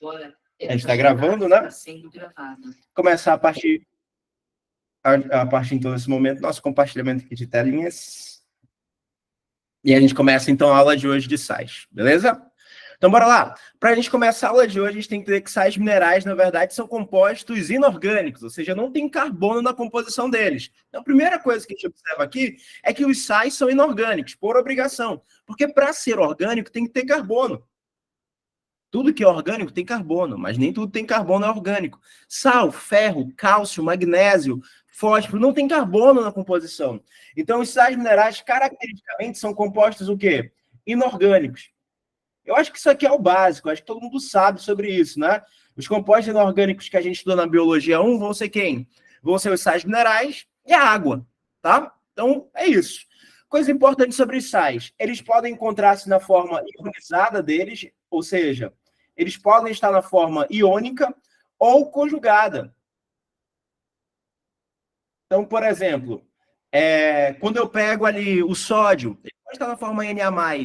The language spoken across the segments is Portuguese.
A gente está gravando, né? Começar a partir então desse momento, nosso compartilhamento aqui de telinhas. E a gente começa então a aula de hoje de sais, beleza? Então bora lá. Para a gente começar a aula de hoje, a gente tem que entender que sais minerais, na verdade, são compostos inorgânicos, ou seja, não tem carbono na composição deles. Então a primeira coisa que a gente observa aqui é que os sais são inorgânicos, por obrigação. Porque para ser orgânico tem que ter carbono. Tudo que é orgânico tem carbono, mas nem tudo tem carbono é orgânico. Sal, ferro, cálcio, magnésio, fósforo, não tem carbono na composição. Então, os sais minerais, caracteristicamente, são compostos o quê? Inorgânicos. Eu acho que isso aqui é o básico, acho que todo mundo sabe sobre isso, né? Os compostos inorgânicos que a gente estudou na Biologia 1 vão ser quem? Vão ser os sais minerais e a água, tá? Então, é isso. Coisa importante sobre os sais, eles podem encontrar-se na forma ionizada deles, ou seja, eles podem estar na forma iônica ou conjugada. Então, por exemplo, quando eu pego ali o sódio, ele pode estar na forma Na+,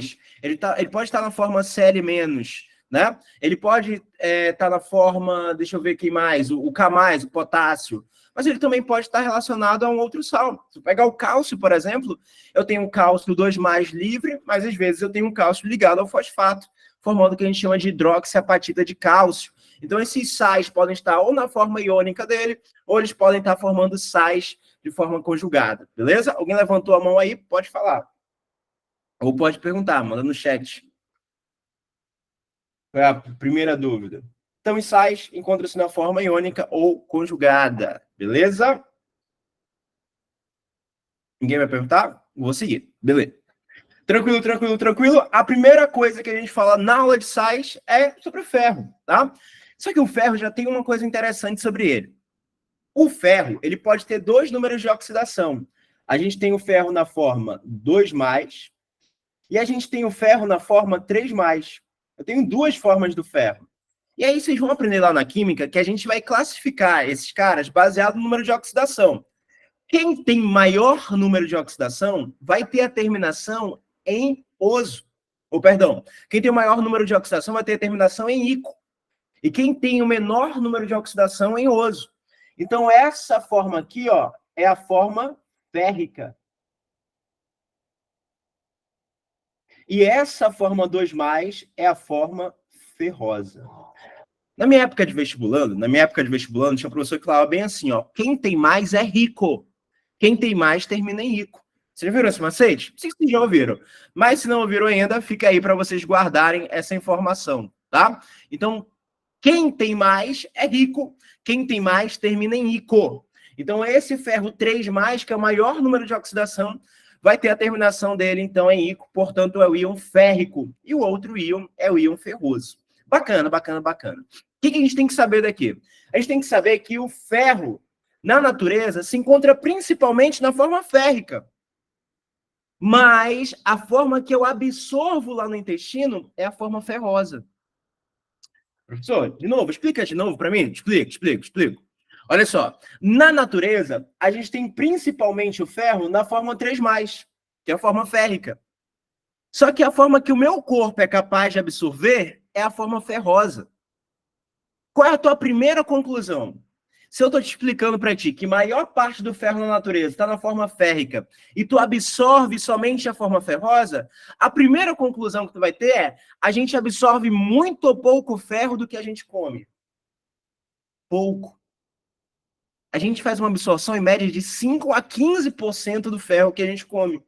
ele pode estar na forma Cl-, né? Ele pode estar na forma, deixa eu ver aqui mais, o K+, o potássio, mas ele também pode estar relacionado a um outro sal. Se eu pegar o cálcio, por exemplo, eu tenho um cálcio 2+ livre, mas às vezes eu tenho um cálcio ligado ao fosfato, formando o que a gente chama de hidroxiapatita de cálcio. Então, esses sais podem estar ou na forma iônica dele, ou eles podem estar formando sais de forma conjugada, beleza? Alguém levantou a mão aí? Pode falar. Ou pode perguntar, manda no chat. Qual é a primeira dúvida? Então, os sais encontram-se na forma iônica ou conjugada, beleza? Ninguém vai perguntar? Vou seguir, beleza. Tranquilo, tranquilo, tranquilo. A primeira coisa que a gente fala na aula de sais é sobre o ferro, tá? Só que o ferro já tem uma coisa interessante sobre ele. O ferro, ele pode ter dois números de oxidação. A gente tem o ferro na forma 2+, e a gente tem o ferro na forma 3+. Eu tenho duas formas do ferro. E aí vocês vão aprender lá na química que a gente vai classificar esses caras baseado no número de oxidação. Quem tem maior número de oxidação vai ter a terminação em oso. Ou, perdão, quem tem o maior número de oxidação vai ter a terminação em ico. E quem tem o menor número de oxidação em oso. Então, essa forma aqui, ó, é a forma férrica. E essa forma 2+ é a forma ferrosa. Na minha época de vestibulando, tinha um professor que falava bem assim, ó, quem tem mais é rico. Quem tem mais termina em rico. Vocês já viram esse macete? Não sei se vocês já ouviram. Mas se não ouviram ainda, fica aí para vocês guardarem essa informação, tá? Então, quem tem mais é rico, quem tem mais termina em ico. Então, esse ferro 3+, que é o maior número de oxidação, vai ter a terminação dele, então, em ico, portanto, é o íon férrico. E o outro íon é o íon ferroso. Bacana, bacana, bacana. O que a gente tem que saber daqui? A gente tem que saber que o ferro, na natureza, se encontra principalmente na forma férrica. Mas a forma que eu absorvo lá no intestino é a forma ferrosa. Professor, de novo, explica de novo para mim. Explico. Olha só, na natureza, a gente tem principalmente o ferro na forma 3+, que é a forma férrica. Só que a forma que o meu corpo é capaz de absorver é a forma ferrosa. Qual é a tua primeira conclusão? Se eu estou te explicando para ti que a maior parte do ferro na natureza está na forma férrica e tu absorve somente a forma ferrosa, a primeira conclusão que tu vai ter é a gente absorve muito ou pouco ferro do que a gente come. Pouco. A gente faz uma absorção em média de 5 a 15% do ferro que a gente come.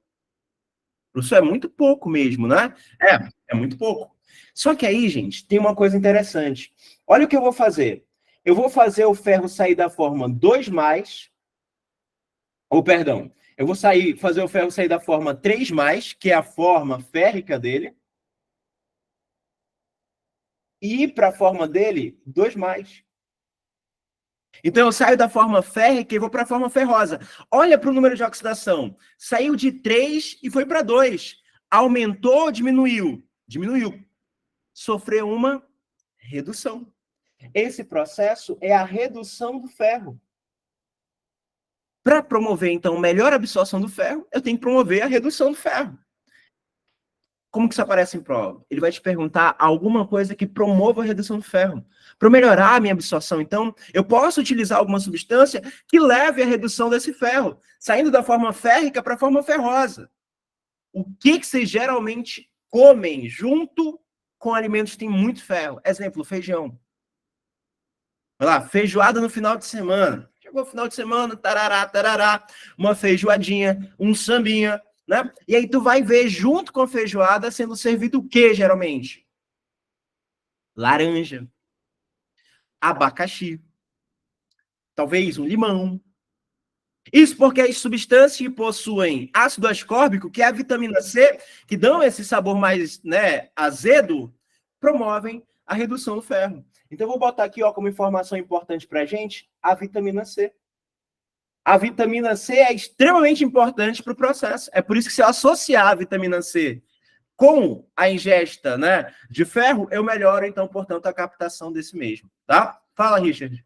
Isso é muito pouco mesmo, né? É muito pouco. Só que aí, gente, tem uma coisa interessante. Olha o que eu vou fazer. Eu vou fazer o ferro sair da forma 2+, ou perdão, eu vou fazer o ferro sair da forma 3+, que é a forma férrica dele, e ir para a forma dele 2+. Então eu saio da forma férrica e vou para a forma ferrosa. Olha para o número de oxidação. Saiu de 3 e foi para 2. Aumentou ou diminuiu? Diminuiu. Sofreu uma redução. Esse processo é a redução do ferro. Para promover, então, melhor absorção do ferro, eu tenho que promover a redução do ferro. Como que isso aparece em prova? Ele vai te perguntar alguma coisa que promova a redução do ferro. Para melhorar a minha absorção, então, eu posso utilizar alguma substância que leve à redução desse ferro, saindo da forma férrica para a forma ferrosa. O que vocês geralmente comem junto com alimentos que têm muito ferro? Exemplo, feijão. Vai lá, feijoada no final de semana. Chegou o final de semana, tarará, tarará, uma feijoadinha, um sambinha, né? E aí tu vai ver junto com a feijoada sendo servido o que, geralmente? Laranja, abacaxi, talvez um limão. Isso porque as substâncias que possuem ácido ascórbico, que é a vitamina C, que dão esse sabor mais, né, azedo, promovem a redução do ferro. Então, eu vou botar aqui, ó, como informação importante para a gente, a vitamina C. A vitamina C é extremamente importante para o processo. É por isso que se eu associar a vitamina C com a ingesta, né, de ferro, eu melhoro, então, portanto, a captação desse mesmo, tá? Fala, Richard.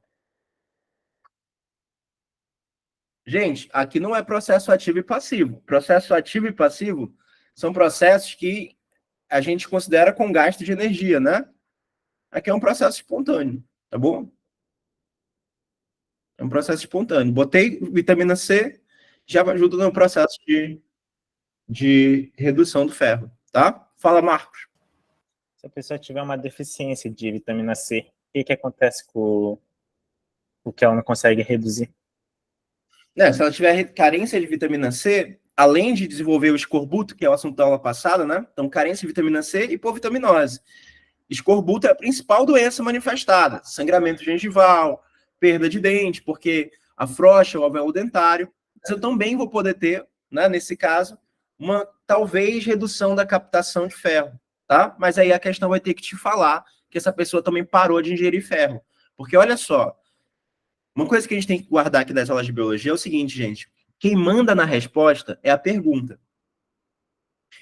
Gente, aqui não é processo ativo e passivo. Processo ativo e passivo são processos que a gente considera com gasto de energia, né? Aqui é um processo espontâneo, tá bom? É um processo espontâneo. Botei vitamina C, já ajuda no processo de redução do ferro, tá? Fala, Marcos. Se a pessoa tiver uma deficiência de vitamina C, o que acontece com o que ela não consegue reduzir? Se ela tiver carência de vitamina C, além de desenvolver o escorbuto, que é o assunto da aula passada, né? Então, carência de vitamina C e hipovitaminose. Escorbuto é a principal doença manifestada. Sangramento gengival, perda de dente, porque afrouxa o alvéolo dentário. Mas eu também vou poder ter, né, nesse caso, uma talvez redução da captação de ferro, tá? Mas aí a questão vai ter que te falar que essa pessoa também parou de ingerir ferro. Porque olha só, uma coisa que a gente tem que guardar aqui das aulas de biologia é o seguinte, gente. Quem manda na resposta é a pergunta.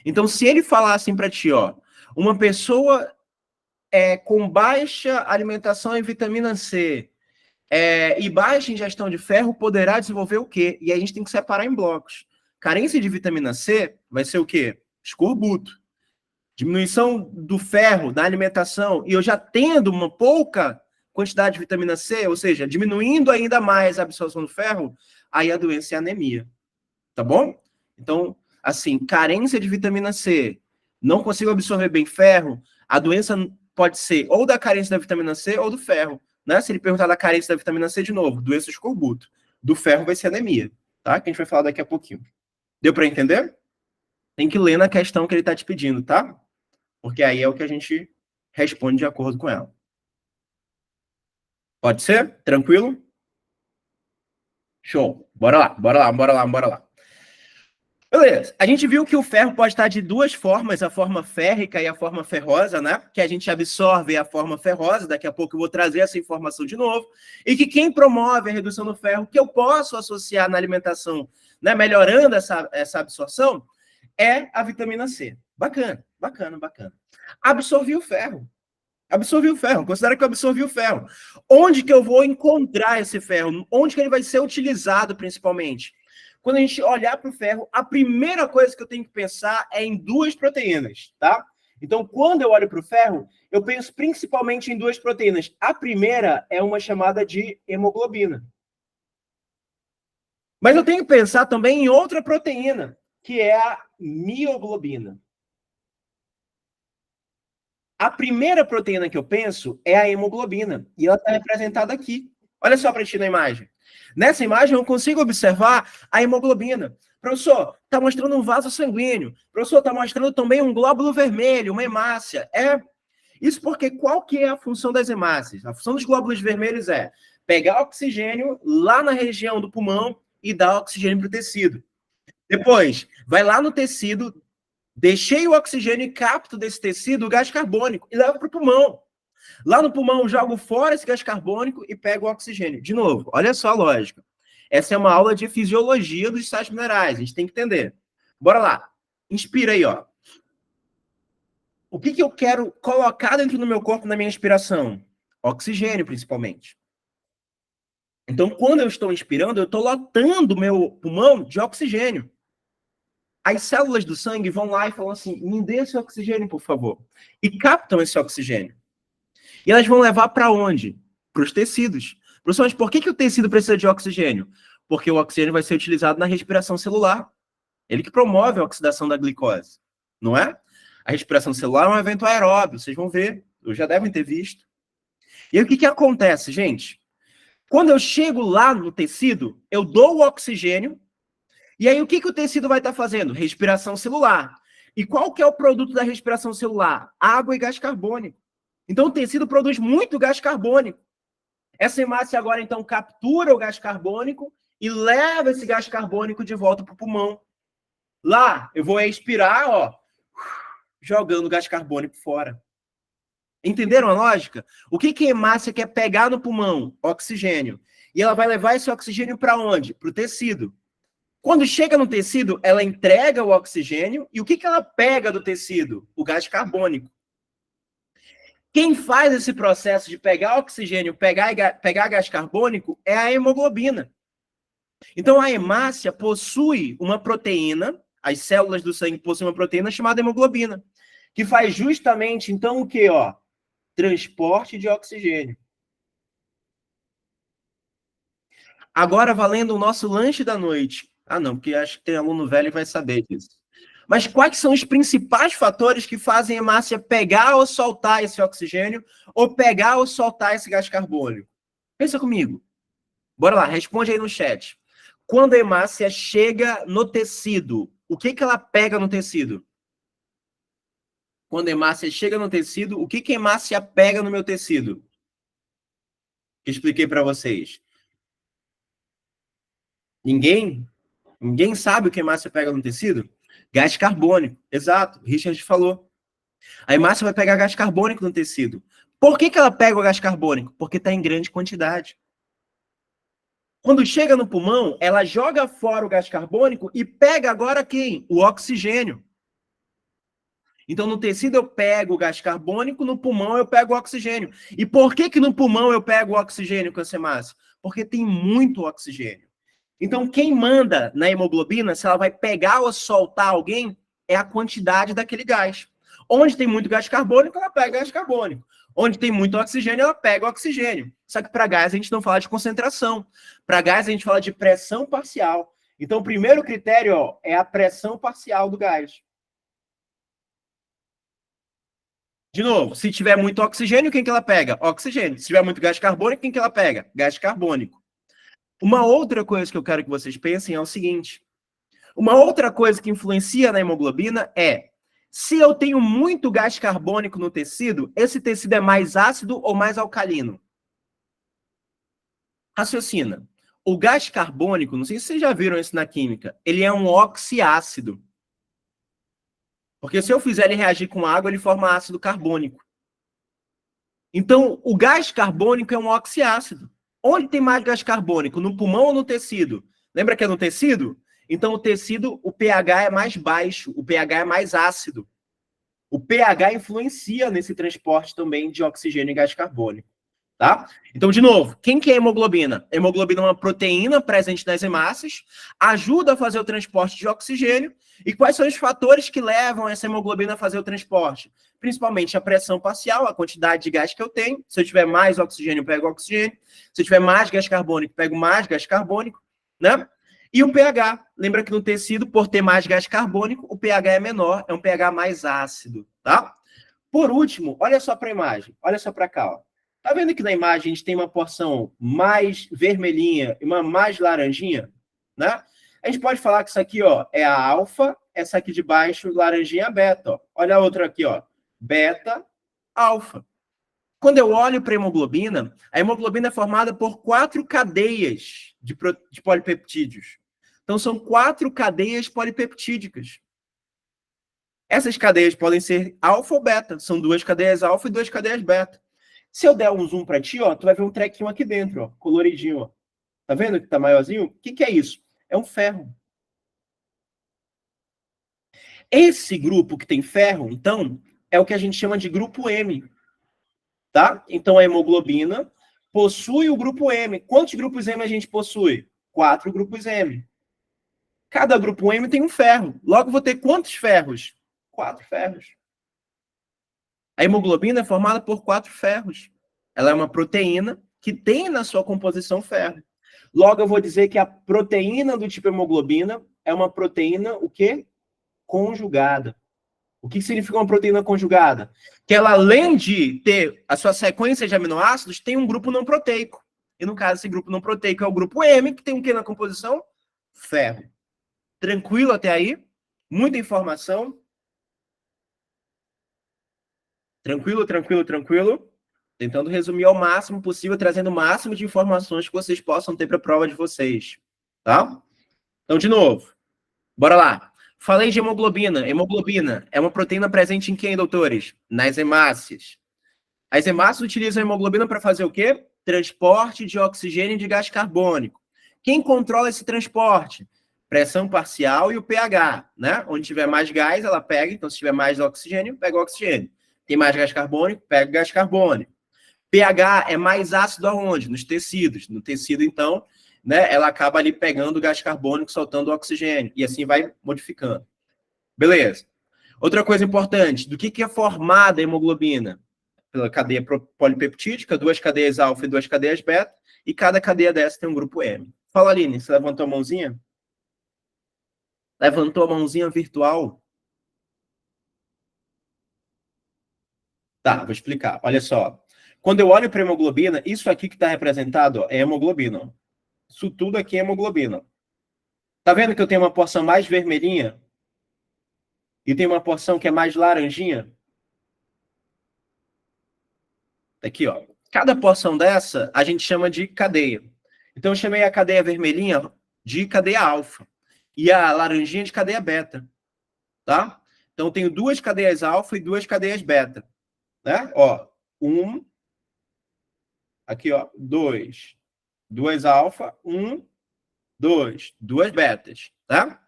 Então, se ele falar assim para ti, ó, uma pessoa com baixa alimentação em vitamina C e baixa ingestão de ferro poderá desenvolver o quê? E aí a gente tem que separar em blocos. Carência de vitamina C vai ser o quê? Escorbuto. Diminuição do ferro na alimentação e eu já tendo uma pouca quantidade de vitamina C, ou seja, diminuindo ainda mais a absorção do ferro, aí a doença é anemia. Tá bom? Então, assim, carência de vitamina C, não consigo absorver bem ferro, a doença pode ser ou da carência da vitamina C ou do ferro. Né? Se ele perguntar da carência da vitamina C de novo, doença de escorbuto. Do ferro vai ser anemia, tá? Que a gente vai falar daqui a pouquinho. Deu para entender? Tem que ler na questão que ele está te pedindo, tá? Porque aí é o que a gente responde de acordo com ela. Pode ser? Tranquilo? Show. Bora lá, bora lá, bora lá, bora lá. Beleza. A gente viu que o ferro pode estar de duas formas, a forma férrica e a forma ferrosa, né? Que a gente absorve a forma ferrosa, daqui a pouco eu vou trazer essa informação de novo, e que quem promove a redução do ferro, que eu posso associar na alimentação, né, melhorando essa absorção, é a vitamina C. Bacana, bacana, bacana. Absorvi o ferro. Absorvi o ferro. Considera que eu absorvi o ferro. Onde que eu vou encontrar esse ferro? Onde que ele vai ser utilizado, principalmente? Quando a gente olhar para o ferro, a primeira coisa que eu tenho que pensar é em duas proteínas, tá? Então, quando eu olho para o ferro, eu penso principalmente em duas proteínas. A primeira é uma chamada de hemoglobina. Mas eu tenho que pensar também em outra proteína, que é a mioglobina. A primeira proteína que eu penso é a hemoglobina, e ela está representada aqui. Olha só para ti na imagem. Nessa imagem eu consigo observar a hemoglobina. Professor, está mostrando um vaso sanguíneo. Professor, está mostrando também um glóbulo vermelho, uma hemácia. Isso porque qual que é a função das hemácias? A função dos glóbulos vermelhos é pegar oxigênio lá na região do pulmão e dar oxigênio para o tecido. Depois, vai lá no tecido, deixei o oxigênio e capto desse tecido o gás carbônico e levo para o pulmão. Lá no pulmão, jogo fora esse gás carbônico e pego o oxigênio. De novo, olha só a lógica. Essa é uma aula de fisiologia dos sais minerais. A gente tem que entender. Bora lá. Inspira aí, ó. O que eu quero colocar dentro do meu corpo na minha inspiração? Oxigênio, principalmente. Então, quando eu estou inspirando, eu estou lotando o meu pulmão de oxigênio. as células do sangue vão lá e falam assim, me dê esse oxigênio, por favor. E captam esse oxigênio. E elas vão levar para onde? Para os tecidos. Professor, mas por que o tecido precisa de oxigênio? Porque o oxigênio vai ser utilizado na respiração celular. Ele que promove a oxidação da glicose, não é? A respiração celular é um evento aeróbio, vocês vão ver, já devem ter visto. E aí o que acontece, gente? Quando eu chego lá no tecido, eu dou o oxigênio, e aí o que o tecido vai estar fazendo? Respiração celular. E qual que é o produto da respiração celular? Água e gás carbônico. Então o tecido produz muito gás carbônico. Essa hemácia agora, então, captura o gás carbônico e leva esse gás carbônico de volta para o pulmão. Lá, eu vou expirar, ó, jogando gás carbônico fora. Entenderam a lógica? O que a hemácia quer pegar no pulmão? Oxigênio. E ela vai levar esse oxigênio para onde? Para o tecido. Quando chega no tecido, ela entrega o oxigênio. E o que ela pega do tecido? O gás carbônico. Quem faz esse processo de pegar oxigênio, pegar gás carbônico, é a hemoglobina. Então, a hemácia possui uma proteína, as células do sangue possuem uma proteína chamada hemoglobina, que faz justamente, então, o quê? Ó? Transporte de oxigênio. Agora, valendo o nosso lanche da noite. Ah, não, porque acho que tem aluno velho que vai saber disso. Mas quais são os principais fatores que fazem a hemácia pegar ou soltar esse oxigênio, ou pegar ou soltar esse gás carbônico? Pensa comigo. Bora lá, responde aí no chat. Quando a hemácia chega no tecido, o que ela pega no tecido? Quando a hemácia chega no tecido, o que a hemácia pega no meu tecido? Expliquei para vocês. Ninguém sabe o que a hemácia pega no tecido? Gás carbônico. Exato, Richard falou. A hemácia vai pegar gás carbônico no tecido. Por que ela pega o gás carbônico? Porque está em grande quantidade. Quando chega no pulmão, ela joga fora o gás carbônico e pega agora quem? O oxigênio. Então, no tecido eu pego o gás carbônico, no pulmão eu pego o oxigênio. E por que no pulmão eu pego o oxigênio com essa hemácia? Porque tem muito oxigênio. Então, quem manda na hemoglobina, se ela vai pegar ou soltar alguém, é a quantidade daquele gás. Onde tem muito gás carbônico, ela pega gás carbônico. Onde tem muito oxigênio, ela pega oxigênio. Só que para gás a gente não fala de concentração. Para gás a gente fala de pressão parcial. Então, o primeiro critério ó, é a pressão parcial do gás. De novo, se tiver muito oxigênio, quem que ela pega? Oxigênio. Se tiver muito gás carbônico, quem que ela pega? Gás carbônico. Uma outra coisa que eu quero que vocês pensem é o seguinte. Uma outra coisa que influencia na hemoglobina é se eu tenho muito gás carbônico no tecido, esse tecido é mais ácido ou mais alcalino? Raciocina. O gás carbônico, não sei se vocês já viram isso na química, ele é um oxiácido. Porque se eu fizer ele reagir com água, ele forma ácido carbônico. Então, o gás carbônico é um oxiácido. Onde tem mais gás carbônico? No pulmão ou no tecido? Lembra que é no tecido? Então, o tecido, o pH é mais baixo, o pH é mais ácido. O pH influencia nesse transporte também de oxigênio e gás carbônico. Tá? Então, de novo, quem que é a hemoglobina? A hemoglobina é uma proteína presente nas hemácias, ajuda a fazer o transporte de oxigênio. E quais são os fatores que levam essa hemoglobina a fazer o transporte? Principalmente a pressão parcial, a quantidade de gás que eu tenho. Se eu tiver mais oxigênio, eu pego oxigênio. Se eu tiver mais gás carbônico, pego mais gás carbônico, né? E o pH. Lembra que no tecido, por ter mais gás carbônico, o pH é menor, é um pH mais ácido, tá? Por último, olha só para a imagem, olha só para cá, ó. Tá vendo que na imagem a gente tem uma porção mais vermelhinha e uma mais laranjinha, né? A gente pode falar que isso aqui, ó, é a alfa, essa aqui de baixo, laranjinha, beta, ó. Olha a outra aqui, ó, beta, alfa. Quando eu olho para a hemoglobina é formada por 4 cadeias de polipeptídeos. Então, são 4 cadeias polipeptídicas. Essas cadeias podem ser alfa ou beta. São 2 cadeias alfa e 2 cadeias beta. Se eu der um zoom para ti, ó, tu vai ver um trequinho aqui dentro, ó, coloridinho. Ó. Tá vendo que tá maiorzinho? O que é isso? É um ferro. Esse grupo que tem ferro, então, é o que a gente chama de grupo M. Tá? Então, a hemoglobina possui o grupo M. Quantos grupos M a gente possui? 4 grupos M. Cada grupo M tem um ferro. Logo, vou ter quantos ferros? 4 ferros. A hemoglobina é formada por 4 ferros. Ela é uma proteína que tem na sua composição ferro. Logo, eu vou dizer que a proteína do tipo hemoglobina é uma proteína, o quê? Conjugada. O que significa uma proteína conjugada? Que ela, além de ter a sua sequência de aminoácidos, tem um grupo não proteico. E, no caso, esse grupo não proteico é o grupo M, que tem o quê na composição? Ferro. Tranquilo até aí? Muita informação? Tranquilo, tranquilo, tranquilo? Tentando resumir ao máximo possível, trazendo o máximo de informações que vocês possam ter para a prova de vocês. Tá? Então, de novo, bora lá. Falei de hemoglobina. Hemoglobina é uma proteína presente em quem, doutores? Nas hemácias. As hemácias utilizam a hemoglobina para fazer o quê? Transporte de oxigênio e de gás carbônico. Quem controla esse transporte? Pressão parcial e o pH, né? Onde tiver mais gás, ela pega. Então, se tiver mais oxigênio, pega o oxigênio. Tem mais gás carbônico, pega o gás carbônico. pH é mais ácido aonde? Nos tecidos. No tecido, então, né, ela acaba ali pegando o gás carbônico, soltando o oxigênio. E assim vai modificando. Beleza. Outra coisa importante, do que é formada a hemoglobina? Pela cadeia polipeptídica, 2 cadeias alfa e 2 cadeias beta, e cada cadeia dessa tem um grupo M. Fala, Aline, você levantou a mãozinha? Levantou a mãozinha virtual? Tá, vou explicar. Olha só. Quando eu olho para a hemoglobina, isso aqui que está representado ó, é hemoglobina. Isso tudo aqui é hemoglobina. Tá vendo que eu tenho uma porção mais vermelhinha? E tem uma porção que é mais laranjinha? Aqui, ó. Cada porção dessa a gente chama de cadeia. Então eu chamei a cadeia vermelhinha de cadeia alfa e a laranjinha de cadeia beta, tá? Então eu tenho 2 cadeias alfa e 2 cadeias beta, né? Ó, 1, aqui ó, 2, 2 alfa, 1, 2, 2 betas, tá?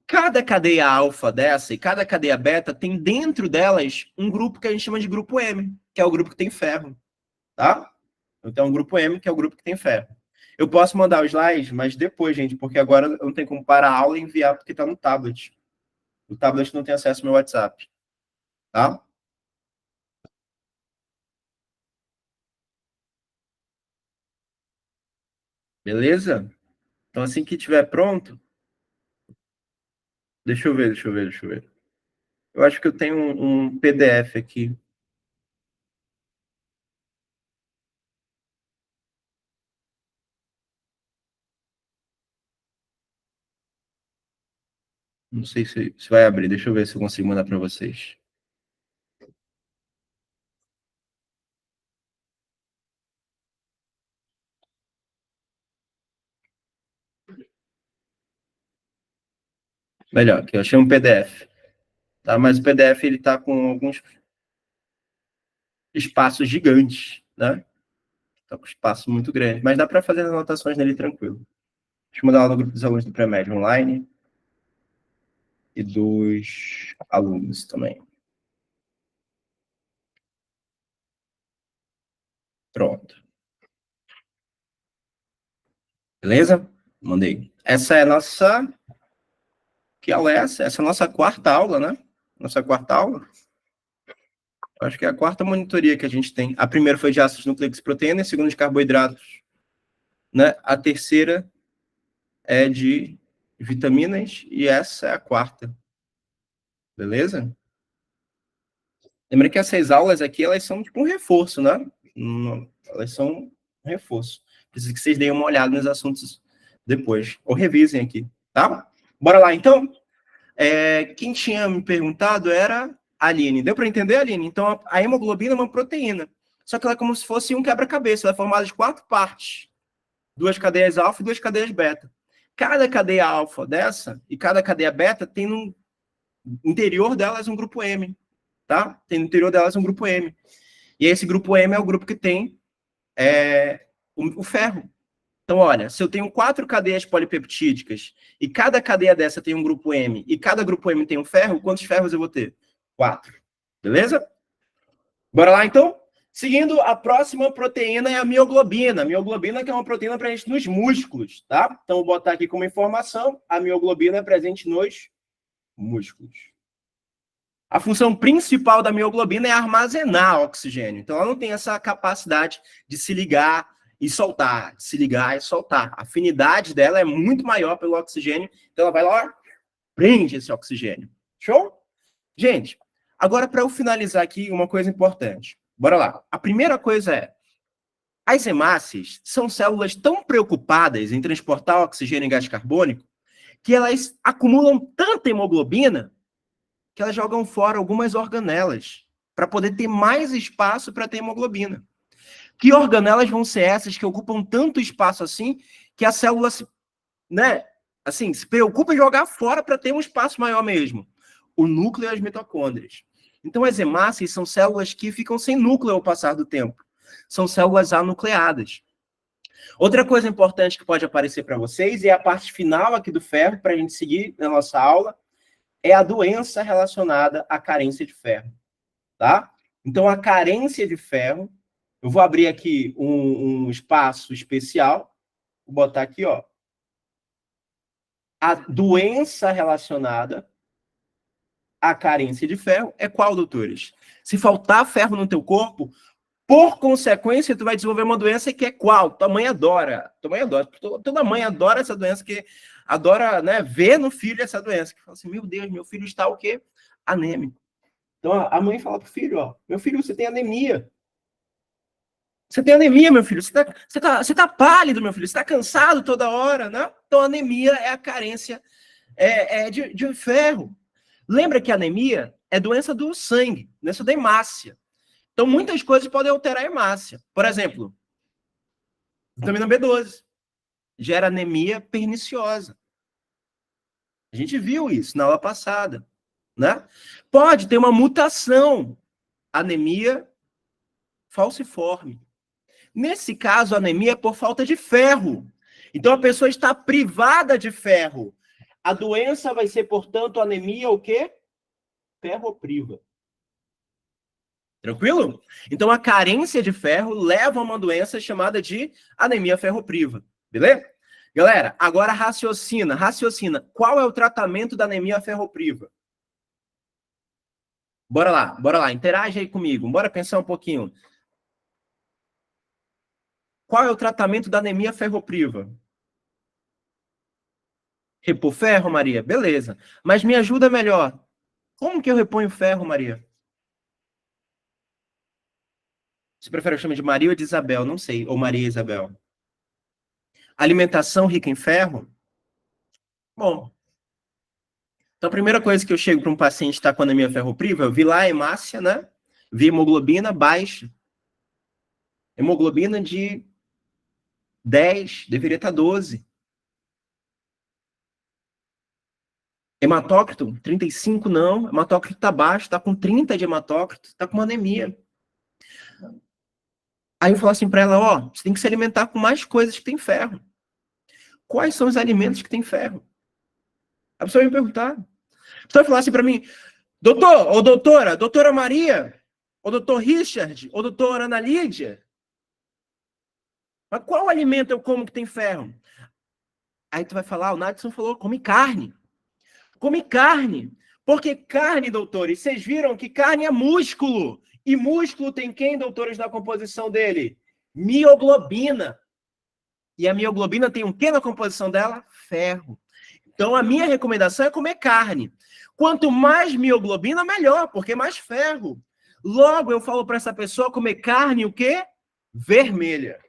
Cada cadeia alfa dessa e cada cadeia beta tem dentro delas um grupo que a gente chama de grupo M, que é o grupo que tem ferro, tá? Então, o grupo M, que é o grupo que tem ferro. Eu posso mandar o slide, mas depois, gente, porque agora eu não tenho como parar a aula e enviar, porque está no tablet. O tablet não tem acesso ao meu WhatsApp. Tá? Beleza? Então, assim que estiver pronto, deixa eu ver, deixa eu ver, deixa eu ver. Eu acho que eu tenho um PDF aqui. Não sei se vai abrir. Deixa eu ver se eu consigo mandar para vocês. Melhor, que eu achei um PDF. Tá? Mas o PDF ele tá com alguns espaços gigantes, né? Tá com espaço muito grande. Mas dá para fazer as anotações nele tranquilo. Deixa eu mandar lá no grupo dos alunos do pré-médio online e dos alunos também. Pronto. Beleza? Mandei. Essa é a nossa... Que aula é essa? Essa é a nossa quarta aula, né? Nossa quarta aula. Acho que é a quarta monitoria que a gente tem. A primeira foi de ácidos nucleicos e proteínas, a segunda de carboidratos. Né? A terceira é de vitaminas e essa é a quarta. Beleza? Lembra que essas aulas aqui, elas são tipo um reforço, né? Elas são um reforço. Preciso que vocês deem uma olhada nos assuntos depois. Ou revisem aqui, tá? Bora lá, então? Quem tinha me perguntado era a Aline. Deu para entender, Aline? Então, a hemoglobina é uma proteína. Só que ela é como se fosse um quebra-cabeça. Ela é formada de 4 partes. 2 cadeias alfa e 2 cadeias beta. Cada cadeia alfa dessa e cada cadeia beta tem no interior delas um grupo M. Tá? Tem no interior delas um grupo M. E esse grupo M é o grupo que tem o ferro. Então, olha, se eu tenho 4 cadeias polipeptídicas e cada cadeia dessa tem um grupo M e cada grupo M tem um ferro, quantos ferros eu vou ter? 4. Beleza? Bora lá, então? Seguindo, a próxima proteína é a mioglobina. A mioglobina que é uma proteína presente nos músculos, tá? Então, vou botar aqui como informação, a mioglobina é presente nos músculos. A função principal da mioglobina é armazenar oxigênio. Então, ela não tem essa capacidade de se ligar e soltar, se ligar e soltar. A afinidade dela é muito maior pelo oxigênio, então ela vai lá, prende esse oxigênio. Show? Gente, agora para eu finalizar aqui, uma coisa importante. Bora lá. A primeira coisa é, as hemácias são células tão preocupadas em transportar oxigênio e gás carbônico que elas acumulam tanta hemoglobina que elas jogam fora algumas organelas para poder ter mais espaço para ter hemoglobina. Que organelas vão ser essas que ocupam tanto espaço assim que a célula se, né, assim, se preocupa em jogar fora para ter um espaço maior mesmo? O núcleo e as mitocôndrias. Então, as hemácias são células que ficam sem núcleo ao passar do tempo. São células anucleadas. Outra coisa importante que pode aparecer para vocês, e é a parte final aqui do ferro, para a gente seguir na nossa aula, é a doença relacionada à carência de ferro. Tá? Então, a carência de ferro, eu vou abrir aqui um espaço especial, vou botar aqui, ó. A doença relacionada à carência de ferro é qual, doutores? Se faltar ferro no teu corpo, por consequência, tu vai desenvolver uma doença que é qual? Tua mãe adora. Tua mãe adora. Toda mãe adora essa doença, que adora, né, ver no filho essa doença. Que fala assim, meu Deus, meu filho está o quê? Anêmico. Então, a mãe fala pro filho, ó, meu filho, você tem anemia. Você tem anemia, meu filho. Você tá pálido, meu filho. Você tá cansado toda hora, né? Então, anemia é a carência de ferro. Lembra que a anemia é doença do sangue, doença da hemácia. Então, muitas coisas podem alterar a hemácia. Por exemplo, vitamina B12 gera anemia perniciosa. A gente viu isso na aula passada, né? Pode ter uma mutação, anemia falciforme. Nesse caso, a anemia é por falta de ferro. Então, a pessoa está privada de ferro. A doença vai ser, portanto, anemia o quê? Ferropriva. Tranquilo? Então, a carência de ferro leva a uma doença chamada de anemia ferropriva. Beleza? Galera, agora raciocina. Qual é o tratamento da anemia ferropriva? Bora lá. Interage aí comigo. Bora pensar um pouquinho. Qual é o tratamento da anemia ferropriva? Repor ferro, Maria? Beleza. Mas me ajuda melhor. Como que eu reponho ferro, Maria? Você prefere que eu chame de Maria ou de Isabel? Não sei. Ou Maria e Isabel. Alimentação rica em ferro? Bom. Então, a primeira coisa que eu chego para um paciente que está com anemia ferropriva, eu vi lá a hemácia, né? Vi hemoglobina baixa. Hemoglobina de 10, deveria estar 12. Hematócrito, 35 não. Hematócrito está baixo, está com 30 de hematócrito, está com uma anemia. Aí eu falo assim para ela, ó, você tem que se alimentar com mais coisas que tem ferro. Quais são os alimentos que tem ferro? A pessoa vai me perguntar. A pessoa vai falar assim para mim, doutor, ou doutora Maria, ou doutor Richard, ou doutora Ana Lídia, mas qual alimento eu como que tem ferro? Aí tu vai falar, o Nadson falou, come carne. Come carne. Porque carne, doutores, vocês viram que carne é músculo. E músculo tem quem, doutores, na composição dele? Mioglobina. E a mioglobina tem o que na composição dela? Ferro. Então, a minha recomendação é comer carne. Quanto mais mioglobina, melhor, porque mais ferro. Logo, eu falo para essa pessoa comer carne o quê? Vermelha.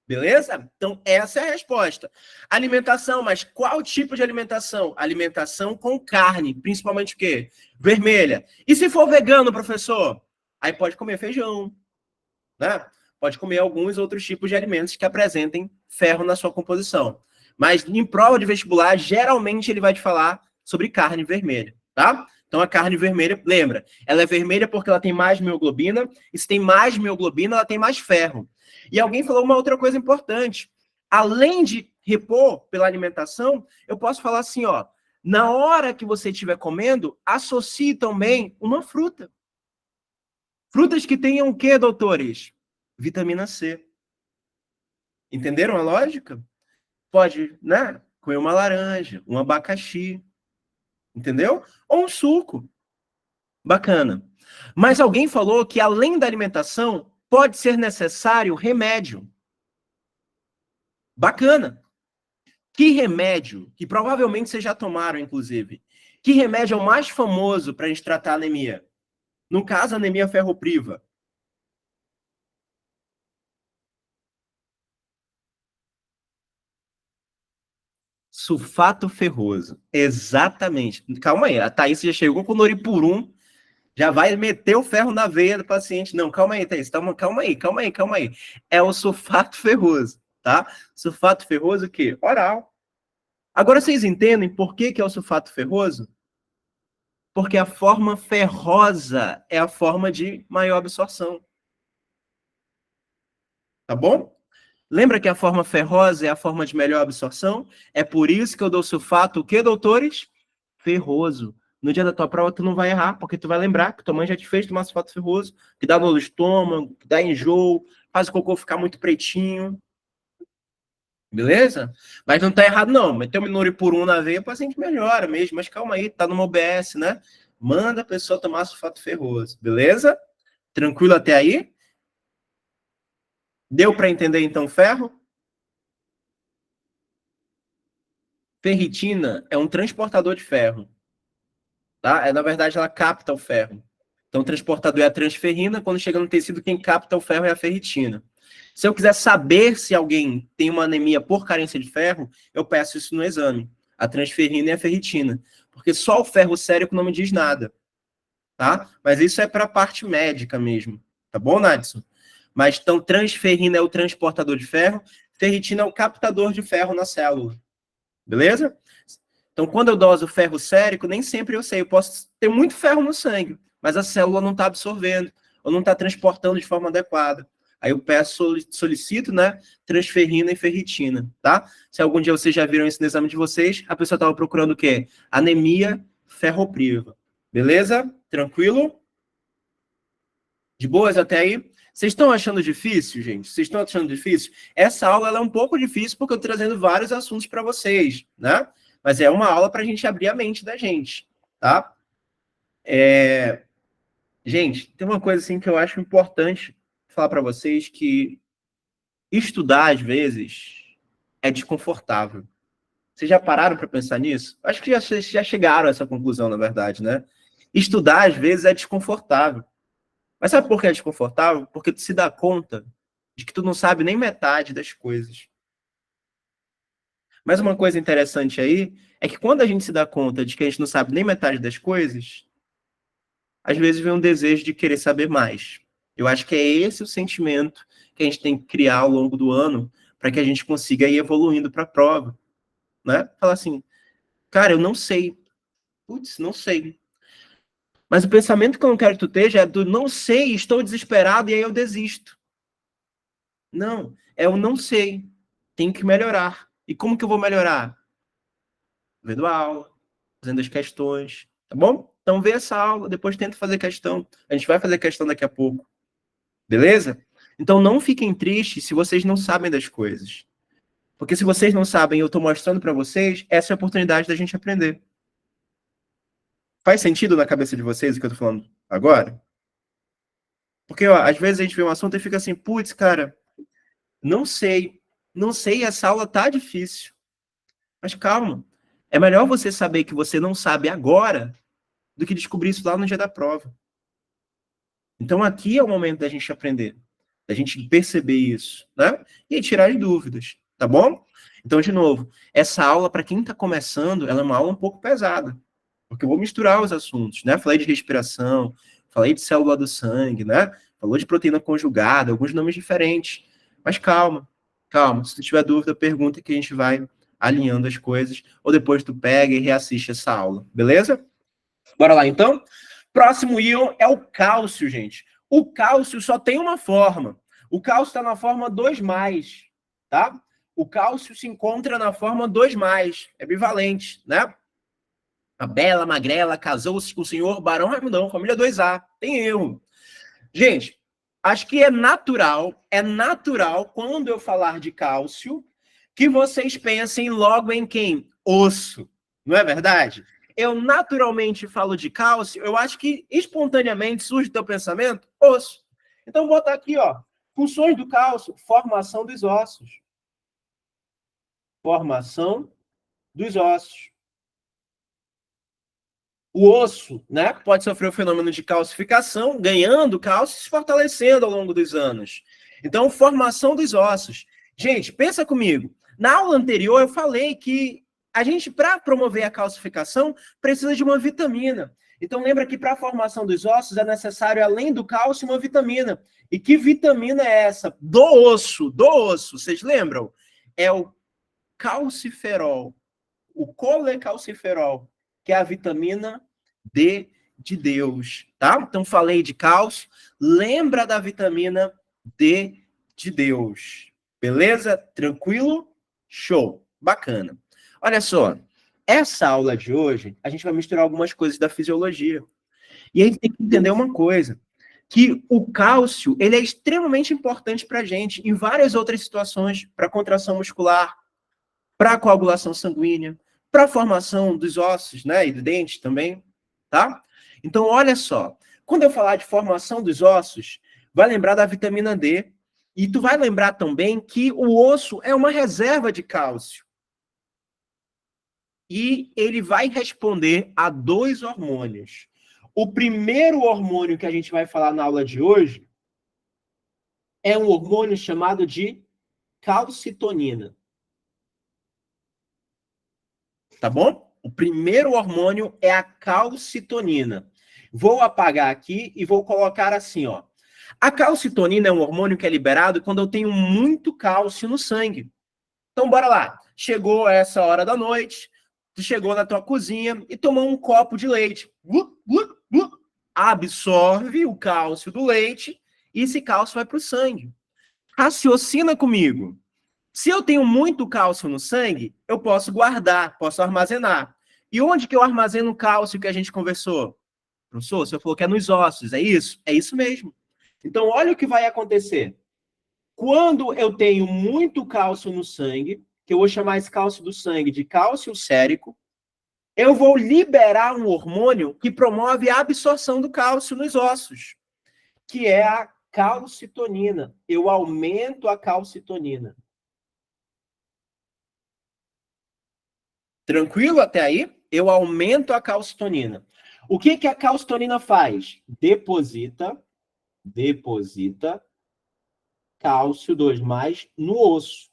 Beleza? Então, essa é a resposta. Alimentação, mas qual tipo de alimentação? Alimentação com carne, principalmente o quê? Vermelha. E se for vegano, professor? Aí pode comer feijão, né? Pode comer alguns outros tipos de alimentos que apresentem ferro na sua composição. Mas em prova de vestibular, geralmente ele vai te falar sobre carne vermelha, tá? Então, a carne vermelha, lembra, ela é vermelha porque ela tem mais mioglobina, e se tem mais mioglobina, ela tem mais ferro. E alguém falou uma outra coisa importante. Além de repor pela alimentação, eu posso falar assim, ó, na hora que você estiver comendo, associe também uma fruta. Frutas que tenham o quê, doutores? Vitamina C. Entenderam a lógica? Pode, né? Comer uma laranja, um abacaxi, entendeu? Ou um suco. Bacana. Mas alguém falou que além da alimentação, pode ser necessário remédio. Bacana. Que remédio, que provavelmente vocês já tomaram, inclusive, que remédio é o mais famoso para a gente tratar a anemia? No caso, anemia ferropriva. Sulfato ferroso. Exatamente. Calma aí, a Thaís já chegou com o Noripurum, já vai meter o ferro na veia do paciente. Não, calma aí, Thaís. Calma aí. É o sulfato ferroso, tá? Sulfato ferroso o quê? Oral. Agora vocês entendem por que é o sulfato ferroso? Porque a forma ferrosa é a forma de maior absorção. Tá bom? Lembra que a forma ferrosa é a forma de melhor absorção? É por isso que eu dou sulfato, o quê, doutores? Ferroso. No dia da tua prova, tu não vai errar, porque tu vai lembrar que tua mãe já te fez tomar sulfato ferroso, que dá dor no estômago, que dá enjoo, faz o cocô ficar muito pretinho. Beleza? Mas não tá errado, não. Meteu um Noripurum na veia, o paciente melhora mesmo. Mas calma aí, tá numa OBS, né? Manda a pessoa tomar sulfato ferroso. Beleza? Tranquilo até aí? Deu para entender, então, ferro? Ferritina é um transportador de ferro. Tá? Na verdade, ela capta o ferro. Então, o transportador é a transferrina. Quando chega no tecido, quem capta o ferro é a ferritina. Se eu quiser saber se alguém tem uma anemia por carência de ferro, eu peço isso no exame. A transferrina e a ferritina. Porque só o ferro sérico não me diz nada. Tá? Mas isso é para a parte médica mesmo. Tá bom, Nadson? Mas então, transferrina é o transportador de ferro, ferritina é o captador de ferro na célula. Beleza? Então, quando eu doso ferro sérico, nem sempre eu sei. Eu posso ter muito ferro no sangue, mas a célula não está absorvendo, ou não está transportando de forma adequada. Aí eu peço, solicito, né, transferrina e ferritina, tá? Se algum dia vocês já viram isso no exame de vocês, a pessoa estava procurando o quê? Anemia ferropriva. Beleza? Tranquilo? De boas até aí? Vocês estão achando difícil, gente? Vocês estão achando difícil? Essa aula ela é um pouco difícil porque eu estou trazendo vários assuntos para vocês, né? Mas é uma aula para a gente abrir a mente da gente, tá? Gente, tem uma coisa assim que eu acho importante falar para vocês que estudar, às vezes, é desconfortável. Vocês já pararam para pensar nisso? Acho que já chegaram a essa conclusão, na verdade, né? Estudar, às vezes, é desconfortável. Mas sabe por que é desconfortável? Porque tu se dá conta de que tu não sabe nem metade das coisas. Mas uma coisa interessante aí é que quando a gente se dá conta de que a gente não sabe nem metade das coisas, às vezes vem um desejo de querer saber mais. Eu acho que é esse o sentimento que a gente tem que criar ao longo do ano para que a gente consiga ir evoluindo para a prova, né? Falar assim, cara, eu não sei. Putz, não sei. Mas o pensamento que eu não quero que tu esteja é do não sei, estou desesperado e aí eu desisto. Não, é o não sei. Tenho que melhorar. E como que eu vou melhorar? Vendo a aula, fazendo as questões, tá bom? Então vê essa aula, depois tenta fazer questão. A gente vai fazer questão daqui a pouco. Beleza? Então não fiquem tristes se vocês não sabem das coisas. Porque se vocês não sabem e eu estou mostrando para vocês, essa é a oportunidade da gente aprender. Faz sentido na cabeça de vocês o que eu estou falando agora? Porque, ó, às vezes a gente vê um assunto e fica assim, putz, cara, não sei, essa aula tá difícil. Mas calma, é melhor você saber que você não sabe agora do que descobrir isso lá no dia da prova. Então aqui é o momento da gente aprender, da gente perceber isso, né? E tirar as dúvidas, tá bom? Então, de novo, essa aula, para quem está começando, ela é uma aula um pouco pesada, porque eu vou misturar os assuntos, né? Falei de respiração, falei de célula do sangue, né? Falou de proteína conjugada, alguns nomes diferentes. Mas calma, calma. Se tu tiver dúvida, pergunta que a gente vai alinhando as coisas, ou depois tu pega e reassiste essa aula, beleza? Bora lá, então? Próximo íon é o cálcio, gente. O cálcio só tem uma forma. O cálcio está na forma 2+, tá? O cálcio se encontra na forma 2+, é bivalente, né? A Bela Magrela casou-se com o senhor Barão Raimundão, família 2A. Tem erro. Gente, acho que é natural quando eu falar de cálcio, que vocês pensem logo em quem? Osso, não é verdade? Eu naturalmente falo de cálcio, eu acho que espontaneamente surge do teu pensamento, osso. Então vou botar aqui, ó, funções do cálcio, formação dos ossos. Formação dos ossos. O osso, né, pode sofrer o fenômeno de calcificação, ganhando cálcio e se fortalecendo ao longo dos anos. Então, formação dos ossos. Gente, pensa comigo. Na aula anterior, eu falei que a gente, para promover a calcificação, precisa de uma vitamina. Então, lembra que para a formação dos ossos é necessário, além do cálcio, uma vitamina. E que vitamina é essa? Do osso, vocês lembram? É o calciferol, o colecalciferol, que é a vitamina D de Deus, tá? Então falei de cálcio, lembra da vitamina D de Deus. Beleza? Tranquilo? Show. Bacana. Olha só, essa aula de hoje, a gente vai misturar algumas coisas da fisiologia. E a gente tem que entender uma coisa, que o cálcio, ele é extremamente importante para a gente em várias outras situações, para contração muscular, para coagulação sanguínea, para a formação dos ossos, né, e do dente também, tá? Então, olha só, quando eu falar de formação dos ossos, vai lembrar da vitamina D, e tu vai lembrar também que o osso é uma reserva de cálcio. E ele vai responder a 2 hormônios. O primeiro hormônio que a gente vai falar na aula de hoje é um hormônio chamado de calcitonina. Tá bom? O primeiro hormônio é a calcitonina. Vou apagar aqui e vou colocar assim, ó. A calcitonina é um hormônio que é liberado quando eu tenho muito cálcio no sangue. Então, bora lá. Chegou essa hora da noite, tu chegou na tua cozinha e tomou um copo de leite. Absorve o cálcio do leite e esse cálcio vai para o sangue. Raciocina comigo. Se eu tenho muito cálcio no sangue, eu posso guardar, posso armazenar. E onde que eu armazeno o cálcio que a gente conversou? Professor, você falou que é nos ossos, é isso? É isso mesmo. Então, olha o que vai acontecer. Quando eu tenho muito cálcio no sangue, que eu vou chamar esse cálcio do sangue de cálcio sérico, eu vou liberar um hormônio que promove a absorção do cálcio nos ossos, que é a calcitonina. Eu aumento a calcitonina. Tranquilo até aí? Eu aumento a calcitonina. O que a calcitonina faz? Deposita cálcio 2+ no osso.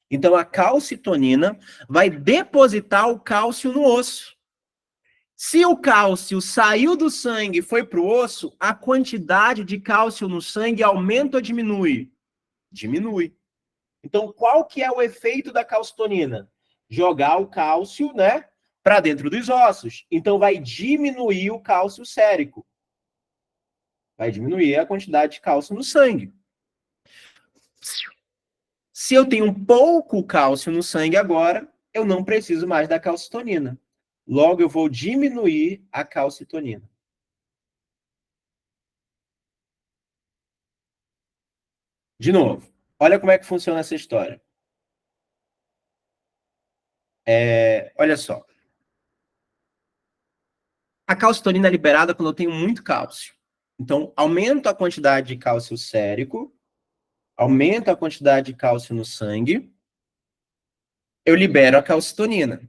Então, a calcitonina vai depositar o cálcio no osso. Se o cálcio saiu do sangue e foi para o osso, a quantidade de cálcio no sangue aumenta ou diminui? Diminui. Então, qual que é o efeito da calcitonina? Jogar o cálcio, né, para dentro dos ossos. Então, vai diminuir o cálcio sérico. Vai diminuir a quantidade de cálcio no sangue. Se eu tenho pouco cálcio no sangue agora, eu não preciso mais da calcitonina. Logo, eu vou diminuir a calcitonina. De novo, olha como é que funciona essa história. Olha só. A calcitonina é liberada quando eu tenho muito cálcio. Então, aumento a quantidade de cálcio sérico, aumento a quantidade de cálcio no sangue, eu libero a calcitonina.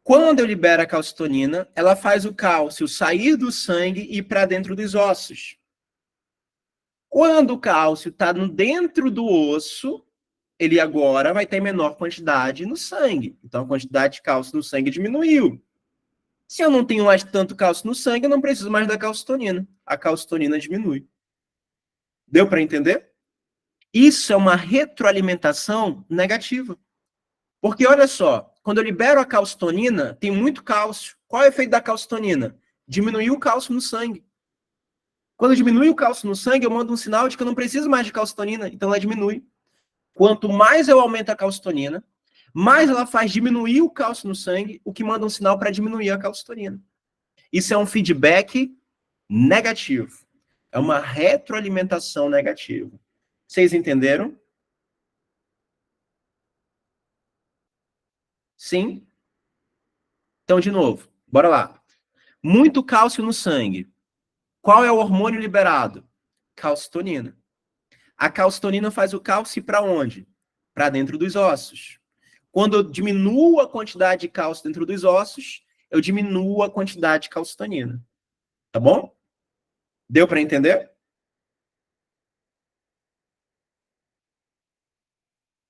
Quando eu libero a calcitonina, ela faz o cálcio sair do sangue e ir para dentro dos ossos. Quando o cálcio está dentro do osso, ele agora vai ter menor quantidade no sangue. Então, a quantidade de cálcio no sangue diminuiu. Se eu não tenho mais tanto cálcio no sangue, eu não preciso mais da calcitonina. A calcitonina diminui. Deu para entender? Isso é uma retroalimentação negativa. Porque, olha só, quando eu libero a calcitonina, tem muito cálcio. Qual é o efeito da calcitonina? Diminuir o cálcio no sangue. Quando diminui o cálcio no sangue, eu mando um sinal de que eu não preciso mais de calcitonina, então ela diminui. Quanto mais eu aumento a calcitonina, mais ela faz diminuir o cálcio no sangue, o que manda um sinal para diminuir a calcitonina. Isso é um feedback negativo. É uma retroalimentação negativa. Vocês entenderam? Sim? Então, de novo, bora lá. Muito cálcio no sangue. Qual é o hormônio liberado? Calcitonina. A calcitonina faz o cálcio para onde? Para dentro dos ossos. Quando eu diminuo a quantidade de cálcio dentro dos ossos, eu diminuo a quantidade de calcitonina. Tá bom? Deu para entender?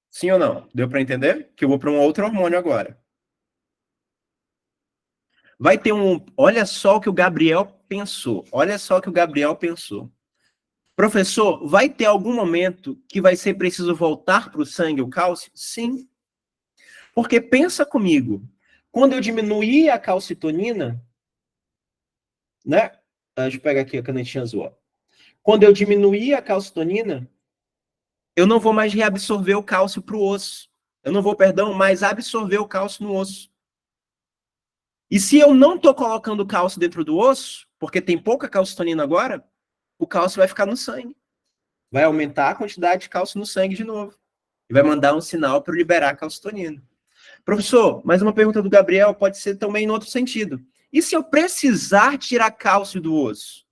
Sim ou não? Deu para entender? Que eu vou para um outro hormônio agora. Vai ter um... Olha só o que o Gabriel pensou. Olha só o que o Gabriel pensou. Professor, vai ter algum momento que vai ser preciso voltar para o sangue o cálcio? Sim. Porque pensa comigo, quando eu diminuir a calcitonina, né? Deixa eu pegar aqui a canetinha azul. Quando eu diminuir a calcitonina, eu não vou mais reabsorver o cálcio para o osso. Eu não vou, perdão, mais absorver o cálcio no osso. E se eu não estou colocando cálcio dentro do osso, porque tem pouca calcitonina agora, o cálcio vai ficar no sangue. Vai aumentar a quantidade de cálcio no sangue de novo. E vai mandar um sinal para liberar a calcitonina. Professor, mais uma pergunta do Gabriel pode ser também em outro sentido. E se eu precisar tirar cálcio do osso?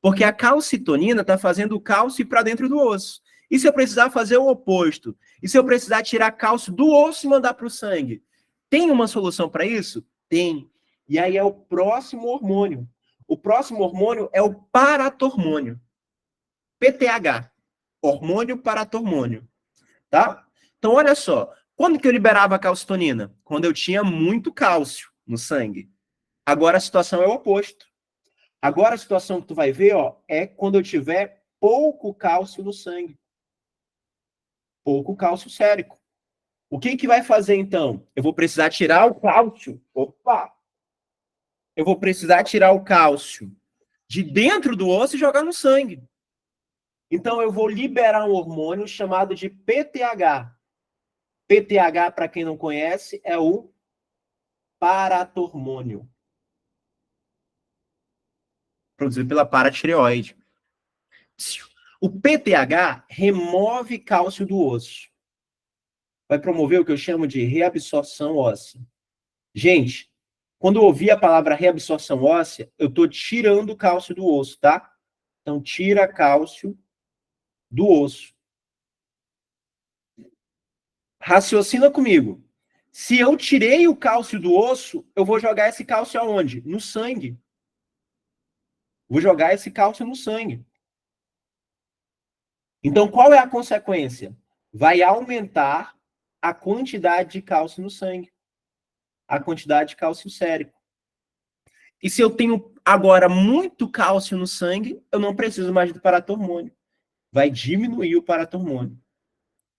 Porque a calcitonina está fazendo o cálcio ir para dentro do osso. E se eu precisar fazer o oposto? E se eu precisar tirar cálcio do osso e mandar para o sangue? Tem uma solução para isso? Tem. E aí é o próximo hormônio. O próximo hormônio é o paratormônio. PTH. Hormônio paratormônio. Tá? Então, olha só. Quando que eu liberava a calcitonina? Quando eu tinha muito cálcio no sangue. Agora a situação é o oposto. Agora a situação que tu vai ver, ó, é quando eu tiver pouco cálcio no sangue. Pouco cálcio sérico. O que que vai fazer então? Eu vou precisar tirar o cálcio. Opa! Eu vou precisar tirar o cálcio de dentro do osso e jogar no sangue. Então eu vou liberar um hormônio chamado de PTH. PTH, para quem não conhece, é o paratormônio. Produzido pela paratireoide. O PTH remove cálcio do osso. Vai promover o que eu chamo de reabsorção óssea. Gente, quando eu ouvir a palavra reabsorção óssea, eu estou tirando o cálcio do osso, tá? Então, tira cálcio do osso. Raciocina comigo. Se eu tirei o cálcio do osso, eu vou jogar esse cálcio aonde? No sangue. Vou jogar esse cálcio no sangue. Então, qual é a consequência? Vai aumentar a quantidade de cálcio no sangue. A quantidade de cálcio sérico. E se eu tenho agora muito cálcio no sangue, eu não preciso mais do paratormônio. Vai diminuir o paratormônio.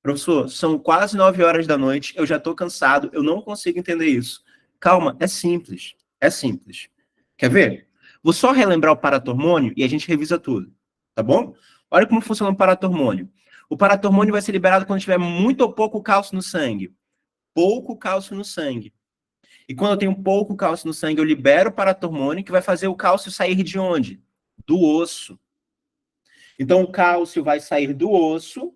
Professor, são quase 9 horas da noite, eu já estou cansado, eu não consigo entender isso. Calma, é simples. É simples. Quer ver? Vou só relembrar o paratormônio e a gente revisa tudo. Tá bom? Olha como funciona o paratormônio. O paratormônio vai ser liberado quando tiver muito ou pouco cálcio no sangue. Pouco cálcio no sangue. E quando eu tenho pouco cálcio no sangue, eu libero o paratormônio, que vai fazer o cálcio sair de onde? Do osso. Então, o cálcio vai sair do osso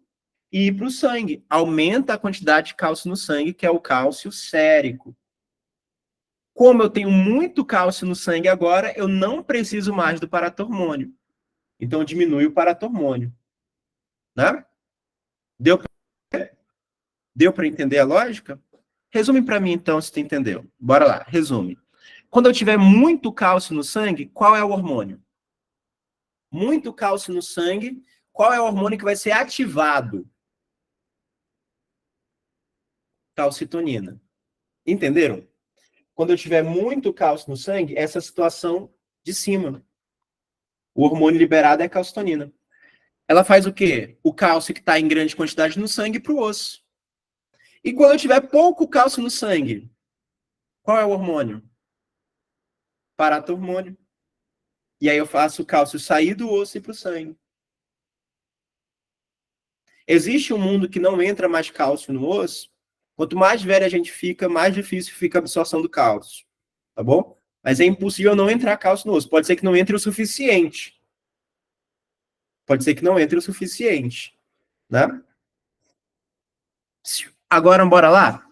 e ir para o sangue. Aumenta a quantidade de cálcio no sangue, que é o cálcio sérico. Como eu tenho muito cálcio no sangue agora, eu não preciso mais do paratormônio. Então, diminui o paratormônio. Né? Deu para entender a lógica? Resume para mim, então, se tu entendeu. Bora lá, resume. Quando eu tiver muito cálcio no sangue, qual é o hormônio? Muito cálcio no sangue, qual é o hormônio que vai ser ativado? Calcitonina. Entenderam? Quando eu tiver muito cálcio no sangue, essa situação de cima. O hormônio liberado é a calcitonina. Ela faz o quê? O cálcio que está em grande quantidade no sangue para o osso. E quando eu tiver pouco cálcio no sangue, qual é o hormônio? Paratormônio. E aí eu faço o cálcio sair do osso e para o sangue. Existe um mundo que não entra mais cálcio no osso. Quanto mais velho a gente fica, mais difícil fica a absorção do cálcio. Tá bom? Mas é impossível não entrar cálcio no osso. Pode ser que não entre o suficiente. Pode ser que não entre o suficiente, né? Agora, bora lá?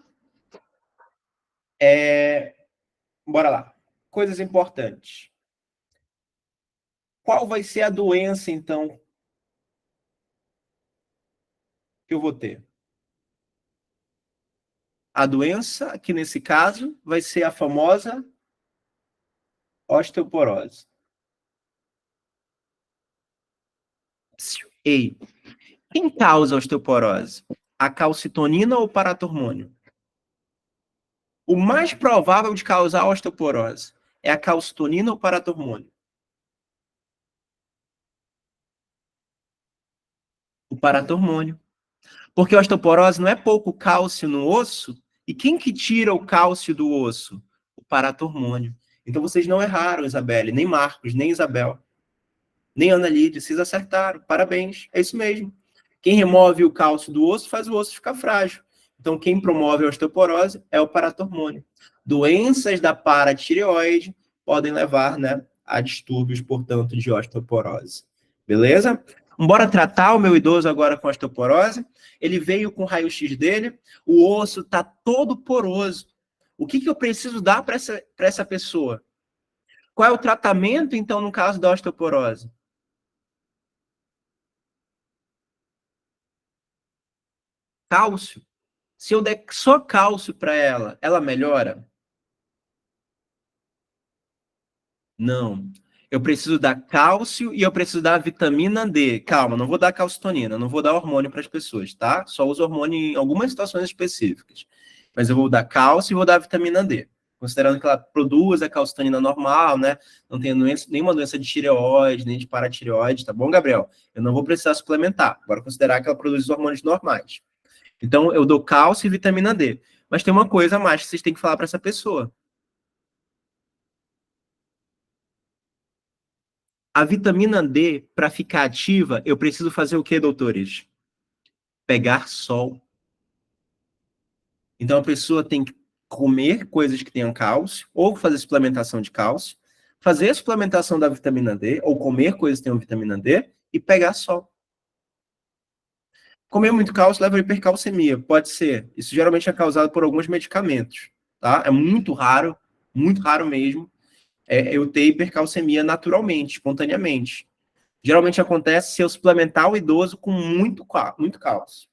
Bora lá. Coisas importantes. Qual vai ser a doença, então, que eu vou ter? A doença, que nesse caso, vai ser a famosa osteoporose. Ei, quem causa osteoporose? A calcitonina ou o paratormônio? O mais provável de causar osteoporose é a calcitonina ou o paratormônio? O paratormônio. Porque a osteoporose não é pouco cálcio no osso, e quem que tira o cálcio do osso? O paratormônio. Então vocês não erraram, Isabelle, nem Marcos, nem Isabel, nem Ana Lídia, vocês acertaram, parabéns, é isso mesmo. Quem remove o cálcio do osso faz o osso ficar frágil. Então quem promove a osteoporose é o paratormônio. Doenças da paratireoide podem levar, né, a distúrbios, portanto, de osteoporose. Beleza? Bora tratar o meu idoso agora com osteoporose. Ele veio com o raio-x dele, o osso está todo poroso. O que eu preciso dar para essa pessoa? Qual é o tratamento, então, no caso da osteoporose? Cálcio. Se eu der só cálcio para ela, ela melhora? Não. Eu preciso dar cálcio e eu preciso dar vitamina D. Calma, não vou dar calcitonina, não vou dar hormônio para as pessoas, tá? Só uso hormônio em algumas situações específicas. Mas eu vou dar cálcio e vou dar vitamina D. Considerando que ela produz a calcitonina normal, né? Não tem nenhuma doença de tireoide, nem de paratireoide, tá bom, Gabriel? Eu não vou precisar suplementar. Bora considerar que ela produz os hormônios normais. Então, eu dou cálcio e vitamina D. Mas tem uma coisa a mais que vocês têm que falar para essa pessoa. A vitamina D, para ficar ativa, eu preciso fazer o quê, doutores? Pegar sol. Então a pessoa tem que comer coisas que tenham cálcio, ou fazer suplementação de cálcio, fazer a suplementação da vitamina D, ou comer coisas que tenham vitamina D, e pegar sol. Comer muito cálcio leva a hipercalcemia, pode ser. Isso geralmente é causado por alguns medicamentos, tá? É muito raro mesmo, eu ter hipercalcemia naturalmente, espontaneamente. Geralmente acontece se eu suplementar o idoso com muito cálcio.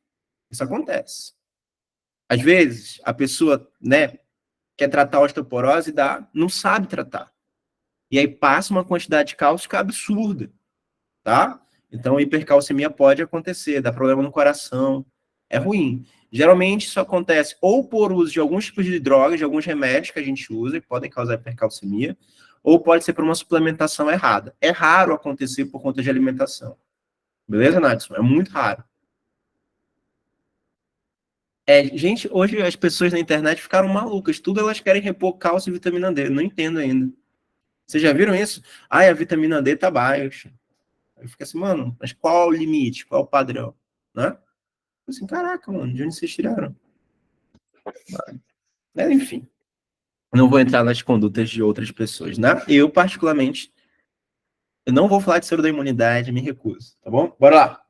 Isso acontece. Às vezes, a pessoa, né, quer tratar a osteoporose e não sabe tratar. E aí passa uma quantidade de cálcio que é absurda, tá? Então, a hipercalcemia pode acontecer, dá problema no coração, é ruim. Geralmente, isso acontece ou por uso de alguns tipos de drogas, de alguns remédios que a gente usa, que podem causar hipercalcemia, ou pode ser por uma suplementação errada. É raro acontecer por conta de alimentação. Beleza, Natson? É muito raro. Gente, hoje as pessoas na internet ficaram malucas. Tudo elas querem repor cálcio e vitamina D. Não entendo ainda. Vocês já viram isso? A vitamina D tá baixa. Aí fica assim, mano, mas qual o limite? Qual o padrão? Né? Assim, caraca, mano, de onde vocês tiraram? Enfim, não vou entrar nas condutas de outras pessoas, né? Eu, particularmente, eu não vou falar de soro da imunidade, me recuso, tá bom? Bora lá.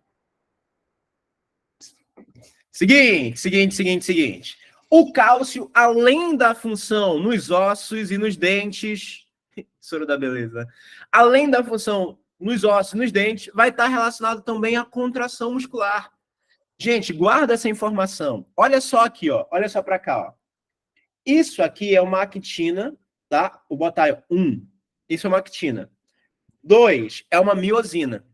Seguinte. O cálcio, além da função nos ossos e nos dentes, soro da beleza, além da função nos ossos e nos dentes, vai estar relacionado também à contração muscular. Gente, guarda essa informação. Olha só aqui, ó. Olha só para cá, ó. Isso aqui é uma actina, tá? Vou botar 1. Isso é uma actina. 2 é uma miosina.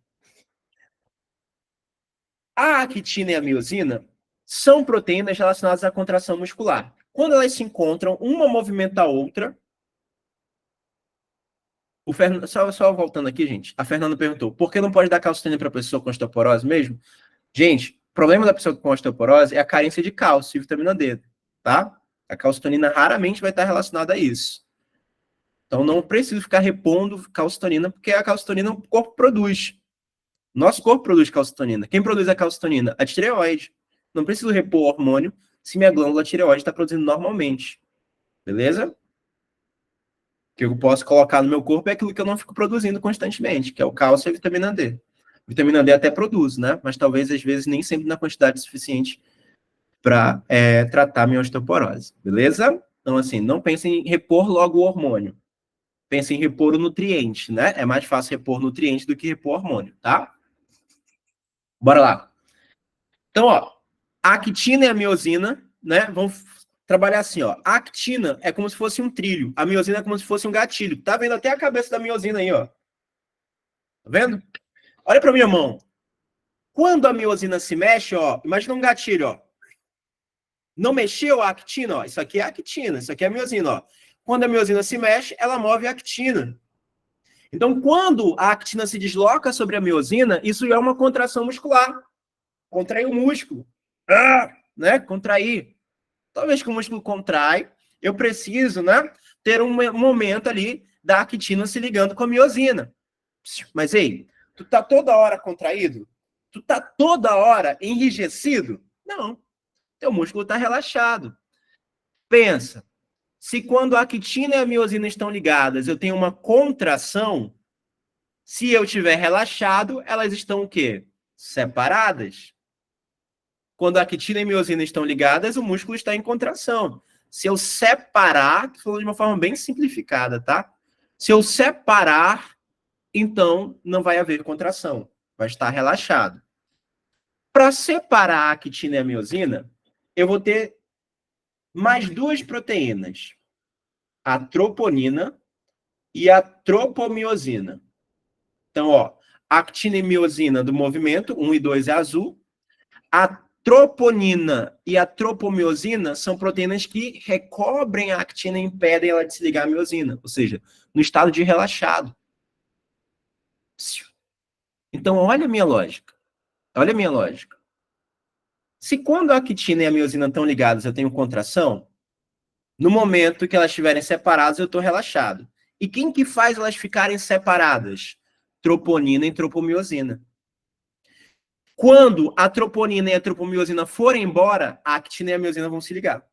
A actina e a miosina são proteínas relacionadas à contração muscular. Quando elas se encontram, uma movimenta a outra. Só voltando aqui, gente. A Fernanda perguntou: por que não pode dar calcitonina para pessoa com osteoporose mesmo? Gente, o problema da pessoa com osteoporose é a carência de cálcio e vitamina D, tá? A calcitonina raramente vai estar relacionada a isso. Então não preciso ficar repondo calcitonina, porque a calcitonina o corpo produz. Nosso corpo produz calcitonina. Quem produz a calcitonina? A tireoide. Não preciso repor hormônio se minha glândula tireoide está produzindo normalmente. Beleza? que eu posso colocar no meu corpo é aquilo que eu não fico produzindo constantemente, que é o cálcio e a vitamina D. Vitamina D até produz, né? Mas talvez, às vezes, nem sempre na quantidade suficiente para tratar a minha osteoporose, beleza? Então, assim, não pense em repor logo o hormônio. Pense em repor o nutriente, né? É mais fácil repor nutriente do que repor hormônio, tá? Bora lá. Então, ó, a actina e a miosina, né? Vamos trabalhar assim, ó. A actina é como se fosse um trilho, a miosina é como se fosse um gatilho. Tá vendo até a cabeça da miosina aí, ó? Tá vendo? Olha para minha mão. Quando a miosina se mexe, ó, imagina um gatilho, ó. Não mexeu a actina, ó. Isso aqui é a actina, isso aqui é a miosina, ó. Quando a miosina se mexe, ela move a actina. Então, quando a actina se desloca sobre a miosina, isso é uma contração muscular. Contrair o músculo. Né? Contrair. Toda vez que o músculo contrai, eu preciso, né, ter um momento ali da actina se ligando com a miosina. Mas, ei, tu tá toda hora contraído? Tu tá toda hora enrijecido? Não. Teu músculo tá relaxado. Pensa, se quando a actina e a miosina estão ligadas, eu tenho uma contração, se eu estiver relaxado, elas estão o quê? Separadas. Quando a actina e a miosina estão ligadas, o músculo está em contração. Se eu separar, estou falando de uma forma bem simplificada, tá? Se eu separar, então não vai haver contração. Vai estar relaxado. Para separar a actina e a miosina, eu vou ter mais duas proteínas. A troponina e a tropomiosina. Então, ó, actina e miosina do movimento, 1 e 2 é azul. A troponina e a tropomiosina são proteínas que recobrem a actina e impedem ela de se ligar à miosina, ou seja, no estado de relaxado. Então, olha a minha lógica. Olha a minha lógica. Se quando a actina e a miosina estão ligadas eu tenho contração, no momento que elas estiverem separadas eu estou relaxado. E quem que faz elas ficarem separadas? Troponina e tropomiosina. Quando a troponina e a tropomiosina forem embora, a actina e a miosina vão se ligar.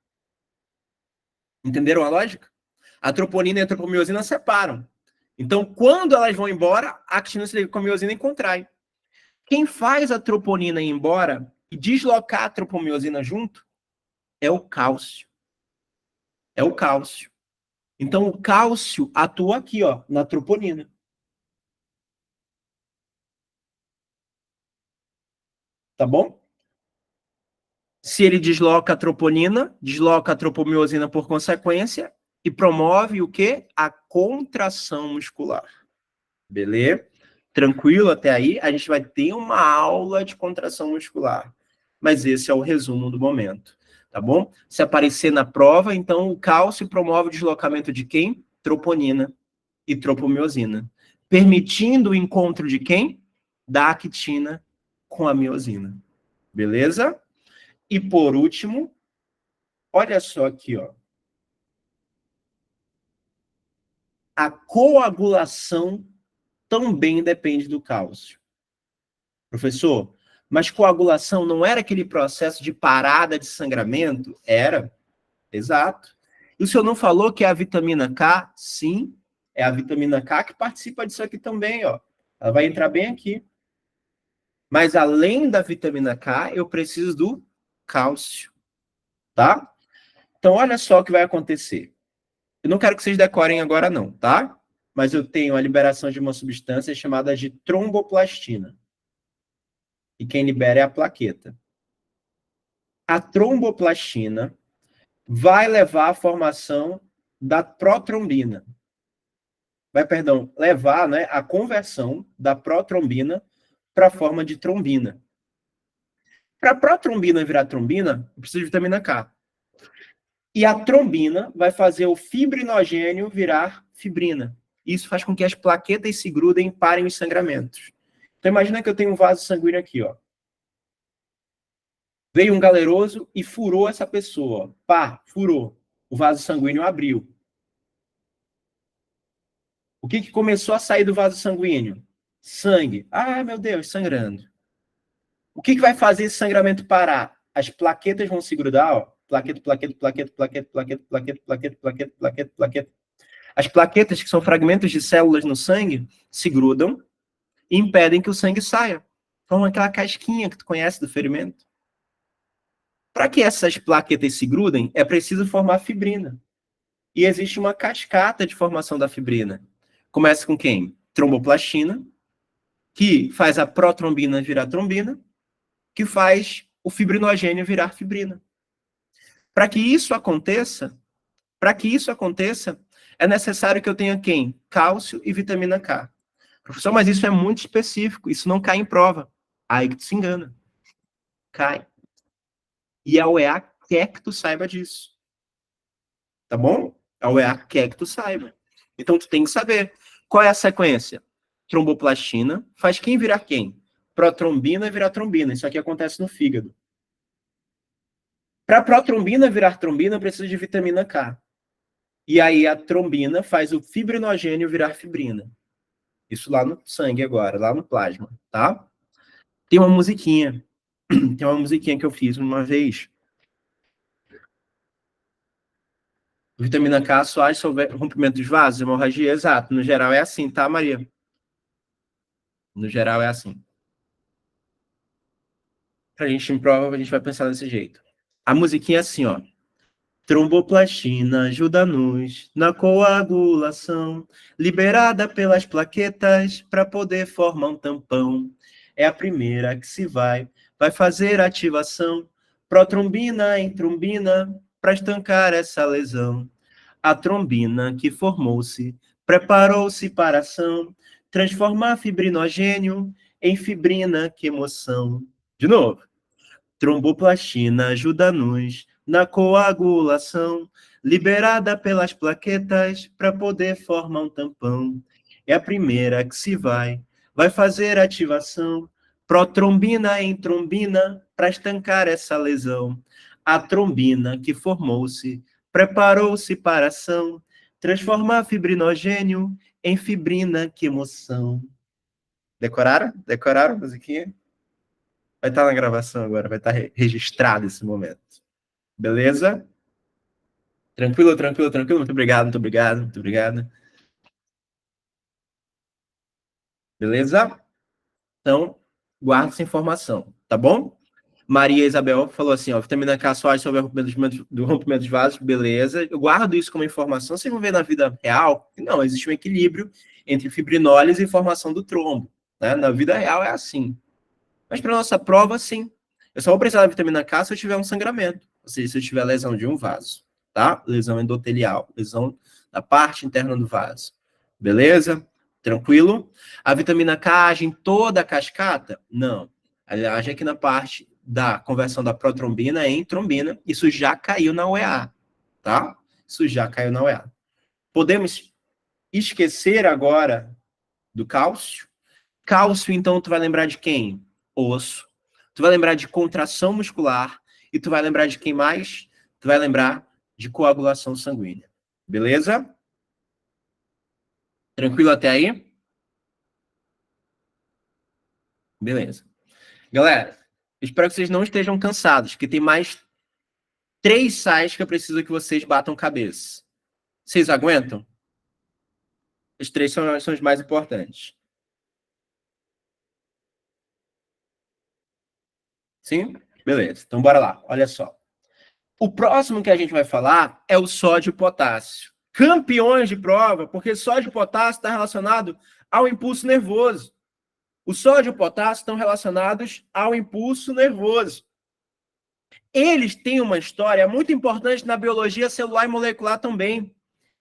Entenderam a lógica? A troponina e a tropomiosina separam. Então, quando elas vão embora, a actina se liga com a miosina e contrai. Quem faz a troponina ir embora e deslocar a tropomiosina junto é o cálcio. É o cálcio. Então, o cálcio atua aqui, ó, na troponina. Tá bom? Se ele desloca a troponina, desloca a tropomiosina por consequência e promove o quê? A contração muscular. Beleza? Tranquilo até aí? A gente vai ter uma aula de contração muscular. Mas esse é o resumo do momento. Tá bom? Se aparecer na prova, então o cálcio promove o deslocamento de quem? Troponina e tropomiosina. Permitindo o encontro de quem? Da actina com a miosina. Beleza? E por último, olha só aqui, ó. A coagulação também depende do cálcio. Professor, mas coagulação não era aquele processo de parada de sangramento? Era, exato. E o senhor não falou que é a vitamina K? Sim, é a vitamina K que participa disso aqui também, ó. Ela vai entrar bem aqui. Mas além da vitamina K, eu preciso do cálcio, tá? Então, olha só o que vai acontecer. Eu não quero que vocês decorem agora não, tá? Mas eu tenho a liberação de uma substância chamada de tromboplastina. E quem libera é a plaqueta. A tromboplastina vai levar à formação da protrombina. Levar, né, a conversão da protrombina para a forma de trombina. Para a protrombina virar trombina, eu preciso de vitamina K. E a trombina vai fazer o fibrinogênio virar fibrina. Isso faz com que as plaquetas se grudem e parem os sangramentos. Então imagina que eu tenho um vaso sanguíneo aqui, ó. Veio um galeroso e furou essa pessoa. Ó. Pá, furou. O vaso sanguíneo abriu. O que começou a sair do vaso sanguíneo? Sangue. Ah, meu Deus, sangrando. O que vai fazer esse sangramento parar? As plaquetas vão se grudar, ó. Plaqueta, plaqueta, plaqueta, plaqueta, plaqueta, plaqueta, plaqueta, plaqueta, plaqueta, plaqueta. As plaquetas, que são fragmentos de células no sangue, se grudam e impedem que o sangue saia. Formam aquela casquinha que tu conhece do ferimento. Para que essas plaquetas se grudem, é preciso formar fibrina. E existe uma cascata de formação da fibrina. Começa com quem? Tromboplastina, que faz a protrombina virar trombina, que faz o fibrinogênio virar fibrina. Para que isso aconteça, é necessário que eu tenha quem? Cálcio e vitamina K. Professor, mas isso é muito específico, isso não cai em prova. Aí que tu se engana. Cai. E a UEA quer que tu saiba disso. Tá bom? A UEA quer que tu saiba. Então tu tem que saber. Qual é a sequência? Tromboplastina faz quem virar quem? Protrombina virar trombina. Isso aqui acontece no fígado. Para protrombina virar trombina, precisa de vitamina K. E aí a trombina faz o fibrinogênio virar fibrina. Isso lá no sangue agora, lá no plasma, tá? Tem uma musiquinha. Tem uma musiquinha que eu fiz uma vez. Vitamina K só age se houver rompimento dos vasos, hemorragia, exato. No geral é assim, tá, Maria? No geral é assim. Pra gente em prova, a gente vai pensar desse jeito. A musiquinha é assim, ó. Tromboplastina ajuda-nos na coagulação, liberada pelas plaquetas para poder formar um tampão. É a primeira que se vai fazer ativação. Protrombina em trombina para estancar essa lesão. A trombina que formou-se preparou-se para a ação, transformar fibrinogênio em fibrina, que emoção. De novo. Tromboplastina ajuda-nos na coagulação, liberada pelas plaquetas para poder formar um tampão. É a primeira que se vai fazer ativação. Protrombina em trombina para estancar essa lesão. A trombina que formou-se preparou-se para a ação, transformar fibrinogênio em fibrina, que emoção. Decoraram? Decoraram a musiquinha? Vai estar na gravação agora, vai estar registrado esse momento. Beleza? Tranquilo, tranquilo, tranquilo. Muito obrigado, muito obrigado, muito obrigado. Beleza? Então, guarda essa informação, tá bom? Maria Isabel falou assim, ó, vitamina K só age sobre o rompimento dos vasos, beleza. Eu guardo isso como informação. Vocês vão ver na vida real que não, existe um equilíbrio entre fibrinólise e formação do trombo. Né? Na vida real é assim. Mas para nossa prova, sim. Eu só vou precisar da vitamina K se eu tiver um sangramento. Ou seja, se eu tiver lesão de um vaso. Tá? Lesão endotelial. Lesão da parte interna do vaso. Beleza? Tranquilo? A vitamina K age em toda a cascata? Não. Ela age aqui na parte da conversão da protrombina em trombina. Isso já caiu na UEA. Tá? Isso já caiu na UEA. Podemos esquecer agora do cálcio? Cálcio, então, tu vai lembrar de quem? Osso. Tu vai lembrar de contração muscular. E tu vai lembrar de quem mais? Tu vai lembrar de coagulação sanguínea. Beleza? Tranquilo até aí? Beleza. Galera, espero que vocês não estejam cansados, porque tem mais 3 sais que eu preciso que vocês batam cabeça. Vocês aguentam? Os 3 são os mais importantes. Sim? Beleza. Então, bora lá. Olha só. O próximo que a gente vai falar é o sódio e potássio. Campeões de prova, porque sódio e potássio está relacionado ao impulso nervoso. O sódio e o potássio estão relacionados ao impulso nervoso. Eles têm uma história muito importante na biologia celular e molecular também.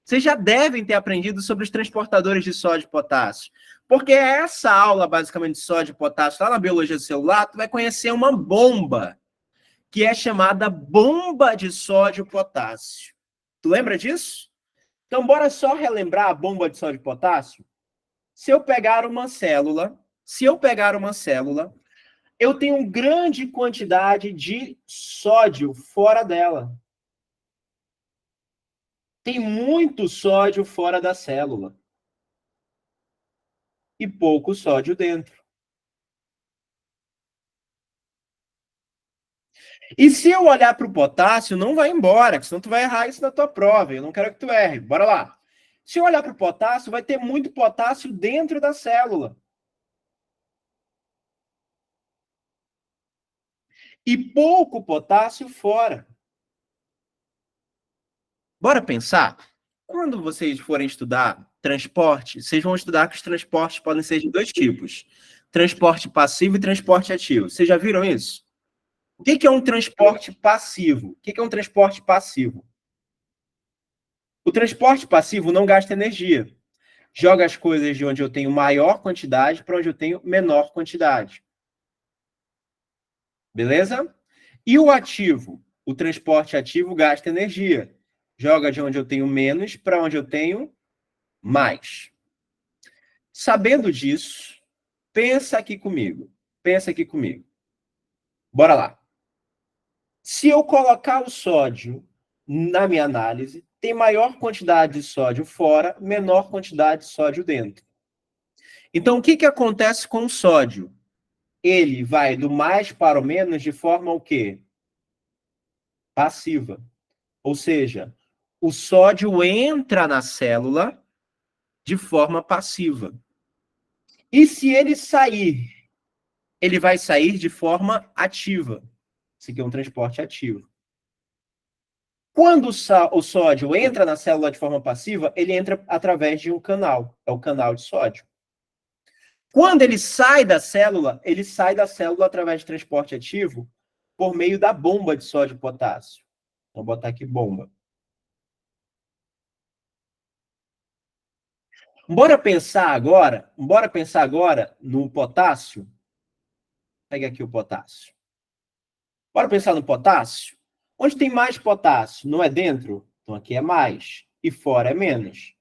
Vocês já devem ter aprendido sobre os transportadores de sódio e potássio. Porque essa aula, basicamente, de sódio e potássio, lá na biologia celular, tu vai conhecer uma bomba, que é chamada bomba de sódio e potássio. Tu lembra disso? Então, bora só relembrar a bomba de sódio e potássio? Se eu pegar uma célula, eu tenho grande quantidade de sódio fora dela. Tem muito sódio fora da célula. E pouco sódio dentro. E se eu olhar para o potássio, não vai embora, senão tu vai errar isso na tua prova. Eu não quero que tu erre. Bora lá. Se eu olhar para o potássio, vai ter muito potássio dentro da célula. E pouco potássio fora. Bora pensar? Quando vocês forem estudar transporte, vocês vão estudar que os transportes podem ser de dois tipos. Transporte passivo e transporte ativo. Vocês já viram isso? O que é um transporte passivo? O que é um transporte passivo? O transporte passivo não gasta energia. Joga as coisas de onde eu tenho maior quantidade para onde eu tenho menor quantidade. Beleza? E o ativo? O transporte ativo gasta energia. Joga de onde eu tenho menos para onde eu tenho mais. Sabendo disso, pensa aqui comigo. Pensa aqui comigo. Bora lá. Se eu colocar o sódio na minha análise, tem maior quantidade de sódio fora, menor quantidade de sódio dentro. Então, o que acontece com o sódio? Ele vai do mais para o menos de forma o quê? Passiva. Ou seja, o sódio entra na célula de forma passiva. E se ele sair, ele vai sair de forma ativa. Isso aqui é um transporte ativo. Quando o sódio entra na célula de forma passiva, ele entra através de um canal. É o canal de sódio. Quando ele sai da célula através de transporte ativo por meio da bomba de sódio e potássio. Vou botar aqui bomba. Bora pensar agora no potássio. Pega aqui o potássio. Bora pensar no potássio? Onde tem mais potássio? Não é dentro? Então aqui é mais. E fora é menos.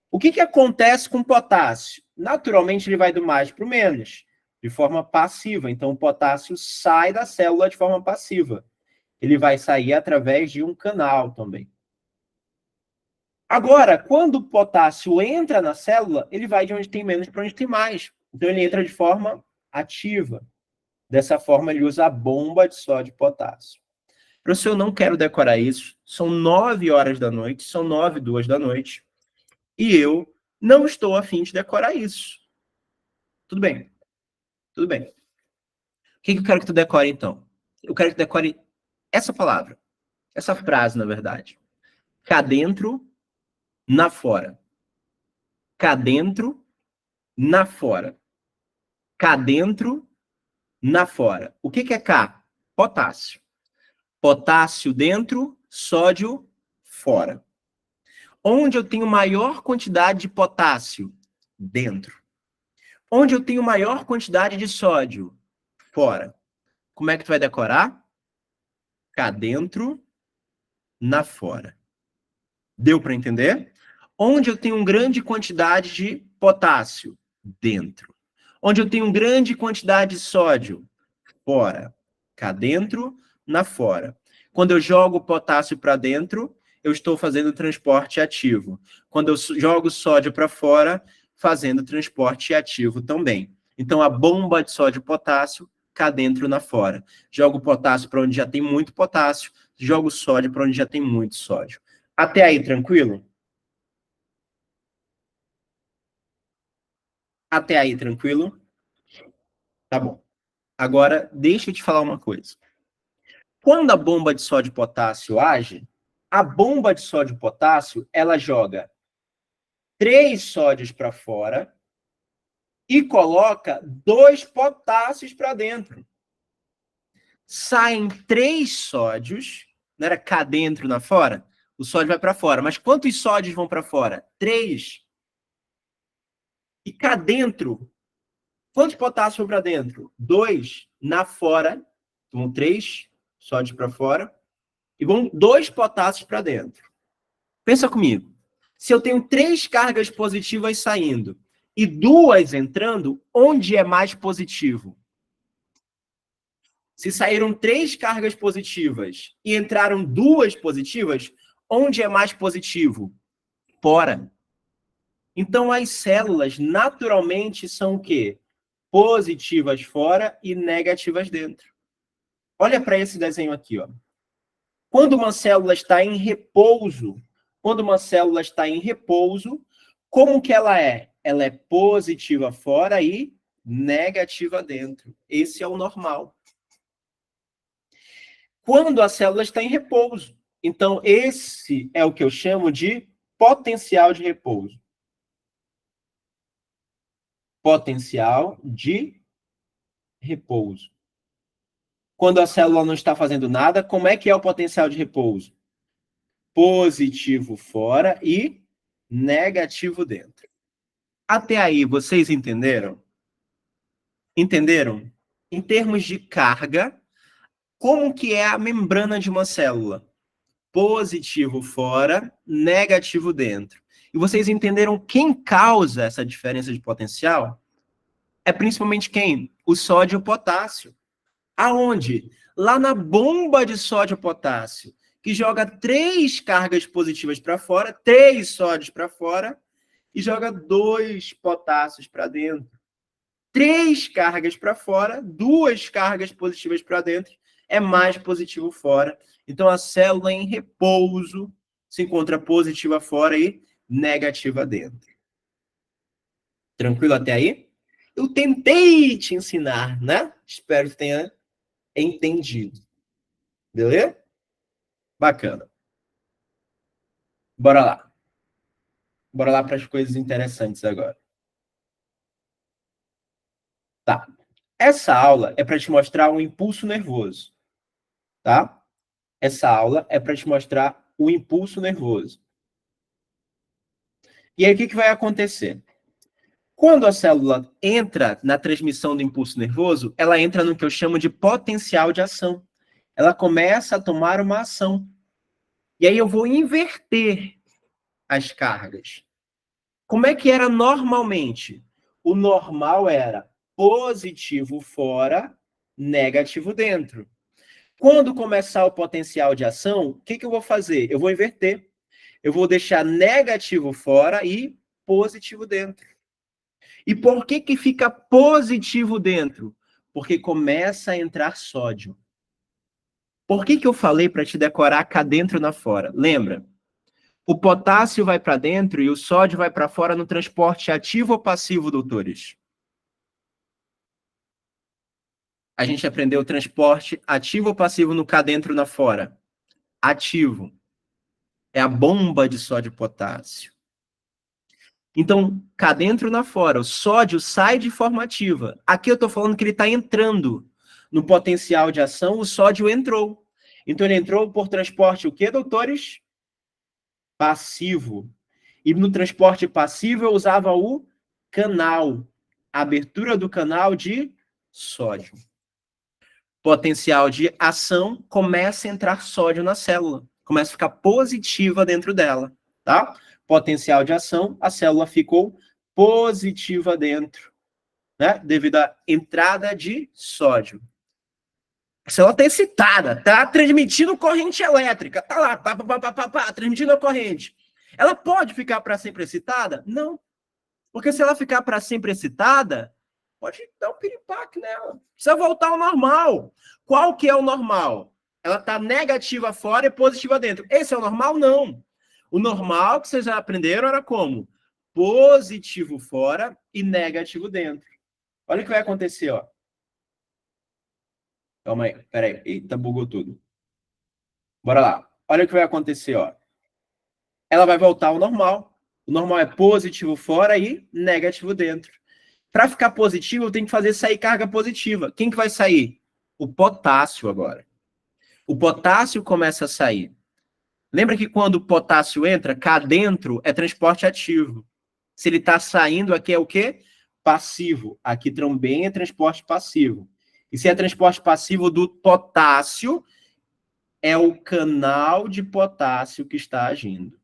O que acontece com o potássio? Naturalmente, ele vai do mais para o menos, de forma passiva. Então, o potássio sai da célula de forma passiva. Ele vai sair através de um canal também. Agora, quando o potássio entra na célula, ele vai de onde tem menos para onde tem mais. Então, ele entra de forma ativa. Dessa forma, ele usa a bomba de sódio e potássio. Professor, eu não quero decorar isso. São 9 horas da noite, são 9h02 da noite. E eu não estou a fim de decorar isso. Tudo bem. Tudo bem. O que eu quero que tu decore, então? Eu quero que tu decore essa palavra. Essa frase, na verdade. Cá dentro, na fora. Cá dentro, na fora. Cá dentro, na fora. O que é cá? Potássio. Potássio dentro, sódio fora. Onde eu tenho maior quantidade de potássio? Dentro. Onde eu tenho maior quantidade de sódio? Fora. Como é que tu vai decorar? Cá dentro, na fora. Deu para entender? Onde eu tenho uma grande quantidade de potássio? Dentro. Onde eu tenho uma grande quantidade de sódio? Fora. Cá dentro, na fora. Quando eu jogo o potássio para dentro, eu estou fazendo transporte ativo. Quando eu jogo sódio para fora, fazendo transporte ativo também. Então, a bomba de sódio e potássio, cá dentro, na fora. Jogo o potássio para onde já tem muito potássio, jogo o sódio para onde já tem muito sódio. Até aí, tranquilo? Até aí, tranquilo? Tá bom. Agora, deixa eu te falar uma coisa. Quando a bomba de sódio e potássio age, a bomba de sódio e potássio, ela joga 3 sódios para fora e coloca 2 potássios para dentro. Saem 3 sódios, não era cá dentro, na fora? O sódio vai para fora. Mas quantos sódios vão para fora? 3. E cá dentro, quantos potássios vão para dentro? 2. Na fora, vão 3 sódios para fora e vão 2 potássios para dentro. Pensa comigo. Se eu tenho 3 cargas positivas saindo e 2 entrando, onde é mais positivo? Se saíram 3 cargas positivas e entraram 2 positivas, onde é mais positivo? Fora. Então, as células naturalmente são o quê? Positivas fora e negativas dentro. Olha para esse desenho aqui, ó. Quando uma célula está em repouso, Como que ela é? Ela é positiva fora e negativa dentro. Esse é o normal. Quando a célula está em repouso. Então, esse é o que eu chamo de potencial de repouso. Potencial de repouso. Quando a célula não está fazendo nada, como é que é o potencial de repouso? Positivo fora e negativo dentro. Até aí, vocês entenderam? Entenderam? Em termos de carga, como que é a membrana de uma célula? Positivo fora, negativo dentro. E vocês entenderam quem causa essa diferença de potencial? É principalmente quem? O sódio e o potássio. Aonde? Lá na bomba de sódio e potássio, que joga 3 cargas positivas para fora, 3 sódios para fora, e joga 2 potássios para dentro. 3 cargas para fora, 2 cargas positivas para dentro, é mais positivo fora. Então, a célula em repouso se encontra positiva fora e negativa dentro. Tranquilo até aí? Eu tentei te ensinar, né? Espero que tenha entendido. Beleza? Bacana. Bora lá. Bora lá para as coisas interessantes agora. Tá. Essa aula é para te mostrar um impulso nervoso. Tá? Essa aula é para te mostrar o impulso nervoso. E aí, o que vai acontecer? Quando a célula entra na transmissão do impulso nervoso, ela entra no que eu chamo de potencial de ação. Ela começa a tomar uma ação. E aí eu vou inverter as cargas. Como é que era normalmente? O normal era positivo fora, negativo dentro. Quando começar o potencial de ação, o que eu vou fazer? Eu vou inverter. Eu vou deixar negativo fora e positivo dentro. E por que fica positivo dentro? Porque começa a entrar sódio. Por que eu falei para te decorar cá dentro e na fora? Lembra? O potássio vai para dentro e o sódio vai para fora no transporte ativo ou passivo, doutores? A gente aprendeu o transporte ativo ou passivo no cá dentro e na fora? Ativo. É a bomba de sódio e potássio. Então, cá dentro e na fora, o sódio sai de forma ativa. Aqui eu estou falando que ele está entrando no potencial de ação, o sódio entrou. Então, ele entrou por transporte o quê, doutores? Passivo. E no transporte passivo eu usava o canal, a abertura do canal de sódio. Potencial de ação, começa a entrar sódio na célula, começa a ficar positiva dentro dela, tá? Potencial de ação, a célula ficou positiva dentro, né? Devido à entrada de sódio. A célula está excitada, tá transmitindo corrente elétrica, tá lá, transmitindo a corrente. Ela pode ficar para sempre excitada? Não. Porque se ela ficar para sempre excitada, pode dar um piripaque nela. Precisa voltar ao normal. Qual que é o normal? Ela está negativa fora e positiva dentro. Esse é o normal? Não. O normal que vocês já aprenderam era como? Positivo fora e negativo dentro. Olha o que vai acontecer, ó. Calma aí, peraí. Eita, bugou tudo. Bora lá. Olha o que vai acontecer, ó. Ela vai voltar ao normal. O normal é positivo fora e negativo dentro. Para ficar positivo, eu tenho que fazer sair carga positiva. Quem que vai sair? O potássio agora. O potássio começa a sair. Lembra que quando o potássio entra, cá dentro é transporte ativo. Se ele está saindo, aqui é o quê? Passivo. Aqui também é transporte passivo. E se é transporte passivo do potássio, é o canal de potássio que está agindo.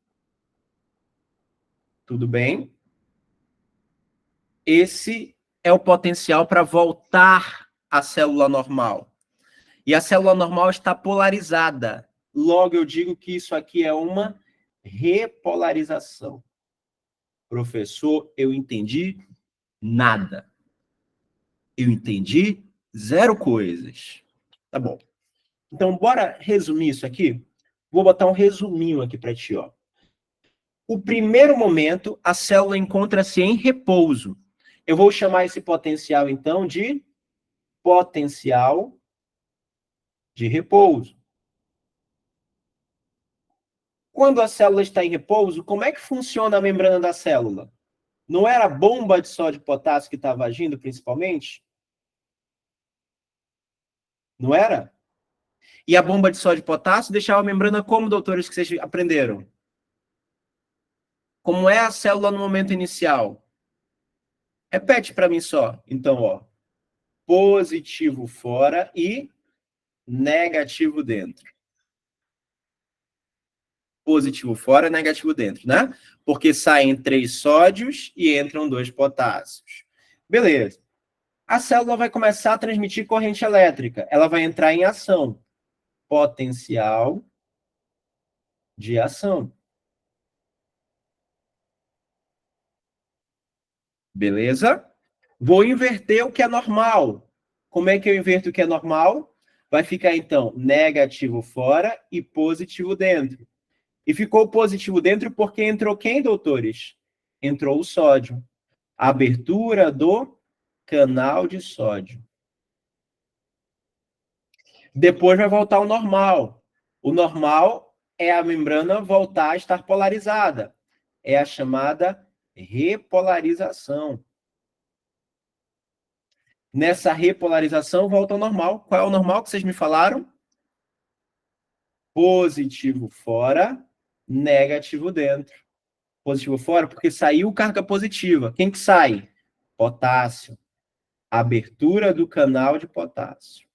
Tudo bem? Esse é o potencial para voltar à célula normal. E a célula normal está polarizada. Logo, eu digo que isso aqui é uma repolarização. Professor, eu entendi nada. Eu entendi 0 coisas. Tá bom. Então, bora resumir isso aqui? Vou botar um resuminho aqui para ti, ó. O primeiro momento, a célula encontra-se em repouso. Eu vou chamar esse potencial, então, de potencial de repouso. Quando a célula está em repouso, como é que funciona a membrana da célula? Não era a bomba de sódio e potássio que estava agindo, principalmente? Não era? E a bomba de sódio e potássio deixava a membrana como, doutores, que vocês aprenderam? Como é a célula no momento inicial? Repete para mim só. Então, ó, positivo fora e negativo dentro. Positivo fora, negativo dentro, né? Porque saem 3 sódios e entram 2 potássios. Beleza. A célula vai começar a transmitir corrente elétrica. Ela vai entrar em ação. Potencial de ação. Beleza? Vou inverter o que é normal. Como é que eu inverto o que é normal? Vai ficar, então, negativo fora e positivo dentro. E ficou positivo dentro porque entrou quem, doutores? Entrou o sódio. A abertura do canal de sódio. Depois vai voltar ao normal. O normal é a membrana voltar a estar polarizada. É a chamada repolarização. Nessa repolarização, volta ao normal. Qual é o normal que vocês me falaram? Positivo fora, negativo dentro. Positivo fora, porque saiu carga positiva. Quem que sai? Potássio. Abertura do canal de potássio.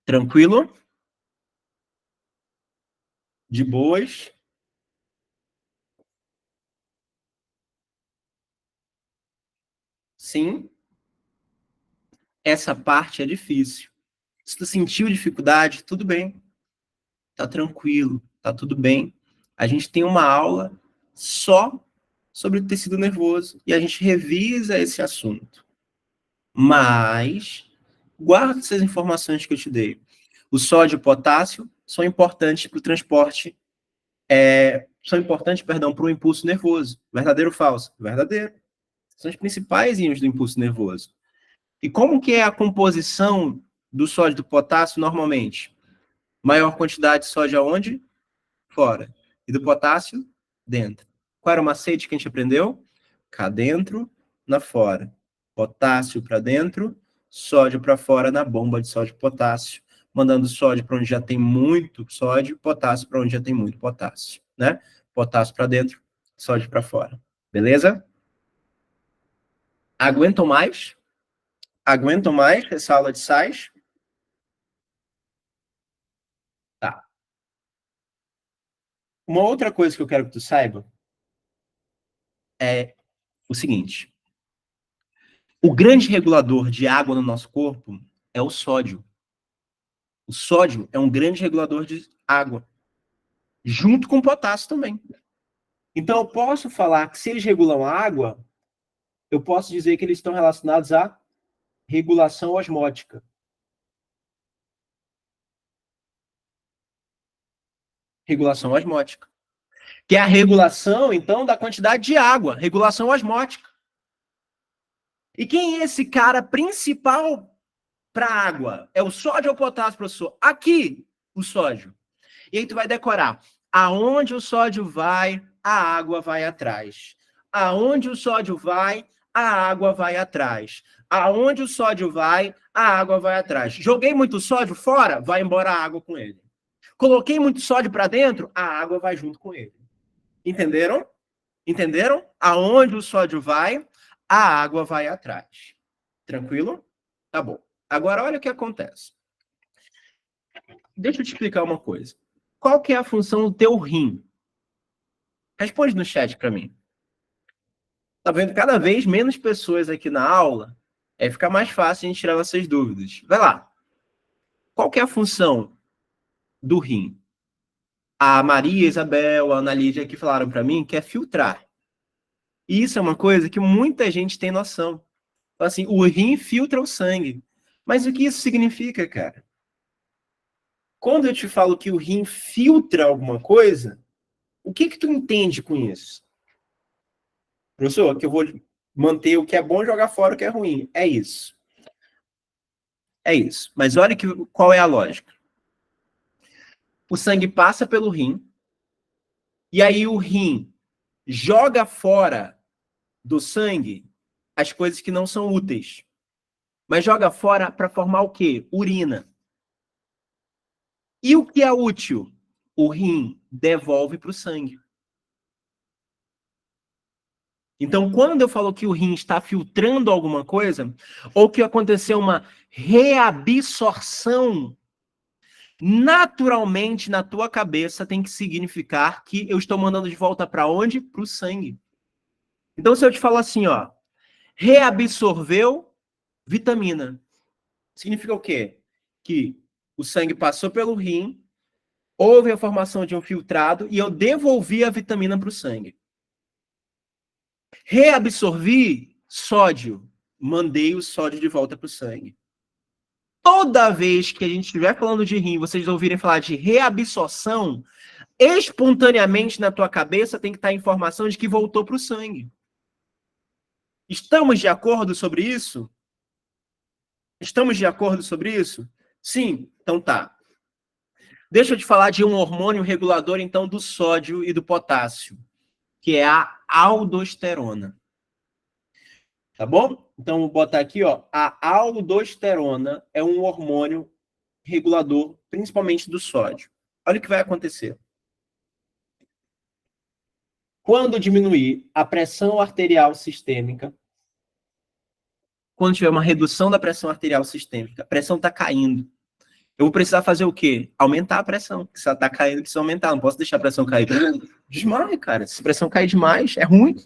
Tranquilo? De boas? Sim. Essa parte é difícil. Se tu sentiu dificuldade, tudo bem. Tá tranquilo, tá tudo bem. A gente tem uma aula só sobre o tecido nervoso e a gente revisa esse assunto. Mas guarda essas informações que eu te dei. O sódio e o potássio são importantes para o transporte, para o impulso nervoso. Verdadeiro ou falso? Verdadeiro. São os principais íons do impulso nervoso. E como que é a composição do sódio e do potássio normalmente? Maior quantidade de sódio aonde? Fora. E do potássio? Dentro. Qual era o macete que a gente aprendeu? Cá dentro, na fora. Potássio para dentro, sódio para fora na bomba de sódio e potássio, mandando sódio para onde já tem muito sódio, potássio para onde já tem muito potássio, né? Potássio para dentro, sódio para fora. Beleza? Aguentam mais? Aguentam mais essa aula de sais? Tá. Uma outra coisa que eu quero que tu saiba é o seguinte. O grande regulador de água no nosso corpo é o sódio. O sódio é um grande regulador de água, junto com o potássio também. Então, eu posso falar que se eles regulam a água, eu posso dizer que eles estão relacionados à regulação osmótica. Regulação osmótica. Que é a regulação, então, da quantidade de água. Regulação osmótica. E quem é esse cara principal para a água? É o sódio ou o potássio, professor? Aqui, o sódio. E aí tu vai decorar. Aonde o sódio vai, a água vai atrás. Aonde o sódio vai, a água vai atrás. Aonde o sódio vai, a água vai atrás. Joguei muito sódio fora, vai embora a água com ele. Coloquei muito sódio para dentro, a água vai junto com ele. Entenderam? Entenderam? Aonde o sódio vai, a água vai atrás. Tranquilo? Tá bom. Agora olha o que acontece. Deixa eu te explicar uma coisa. Qual que é a função do teu rim? Responde no chat para mim. Tá vendo cada vez menos pessoas aqui na aula? Fica mais fácil a gente tirar essas dúvidas. Vai lá. Qual que é a função do rim? A Maria, a Isabel, a Ana Lídia aqui falaram para mim que é filtrar. E isso é uma coisa que muita gente tem noção. Assim, o rim filtra o sangue. Mas o que isso significa, cara? Quando eu te falo que o rim filtra alguma coisa, o que tu entende com isso? Professor, que eu vou manter o que é bom e jogar fora o que é ruim. É isso. É isso. Mas olha qual é a lógica. O sangue passa pelo rim, e aí o rim joga fora do sangue as coisas que não são úteis. Mas joga fora para formar o quê? Urina. E o que é útil? O rim devolve para o sangue. Então, quando eu falo que o rim está filtrando alguma coisa, ou que aconteceu uma reabsorção, naturalmente na tua cabeça tem que significar que eu estou mandando de volta para onde? Para o sangue. Então, se eu te falar assim, ó, reabsorveu vitamina, significa o quê? Que o sangue passou pelo rim, houve a formação de um filtrado e eu devolvi a vitamina para o sangue. Reabsorvi sódio, mandei o sódio de volta para o sangue. Toda vez que a gente estiver falando de rim, vocês ouvirem falar de reabsorção, espontaneamente na tua cabeça tem que estar a informação de que voltou para o sangue. Estamos de acordo sobre isso? Estamos de acordo sobre isso? Sim, então tá. Deixa eu te falar de um hormônio regulador, então, do sódio e do potássio, que é a aldosterona. Tá bom? Então, vou botar aqui, ó. A aldosterona é um hormônio regulador, principalmente do sódio. Olha o que vai acontecer. Quando diminuir a pressão arterial sistêmica, quando tiver uma redução da pressão arterial sistêmica, a pressão está caindo. Eu vou precisar fazer o quê? Aumentar a pressão. Se ela está caindo, precisa aumentar. Não posso deixar a pressão cair. Desmaia, cara. Se a pressão cair demais, é ruim.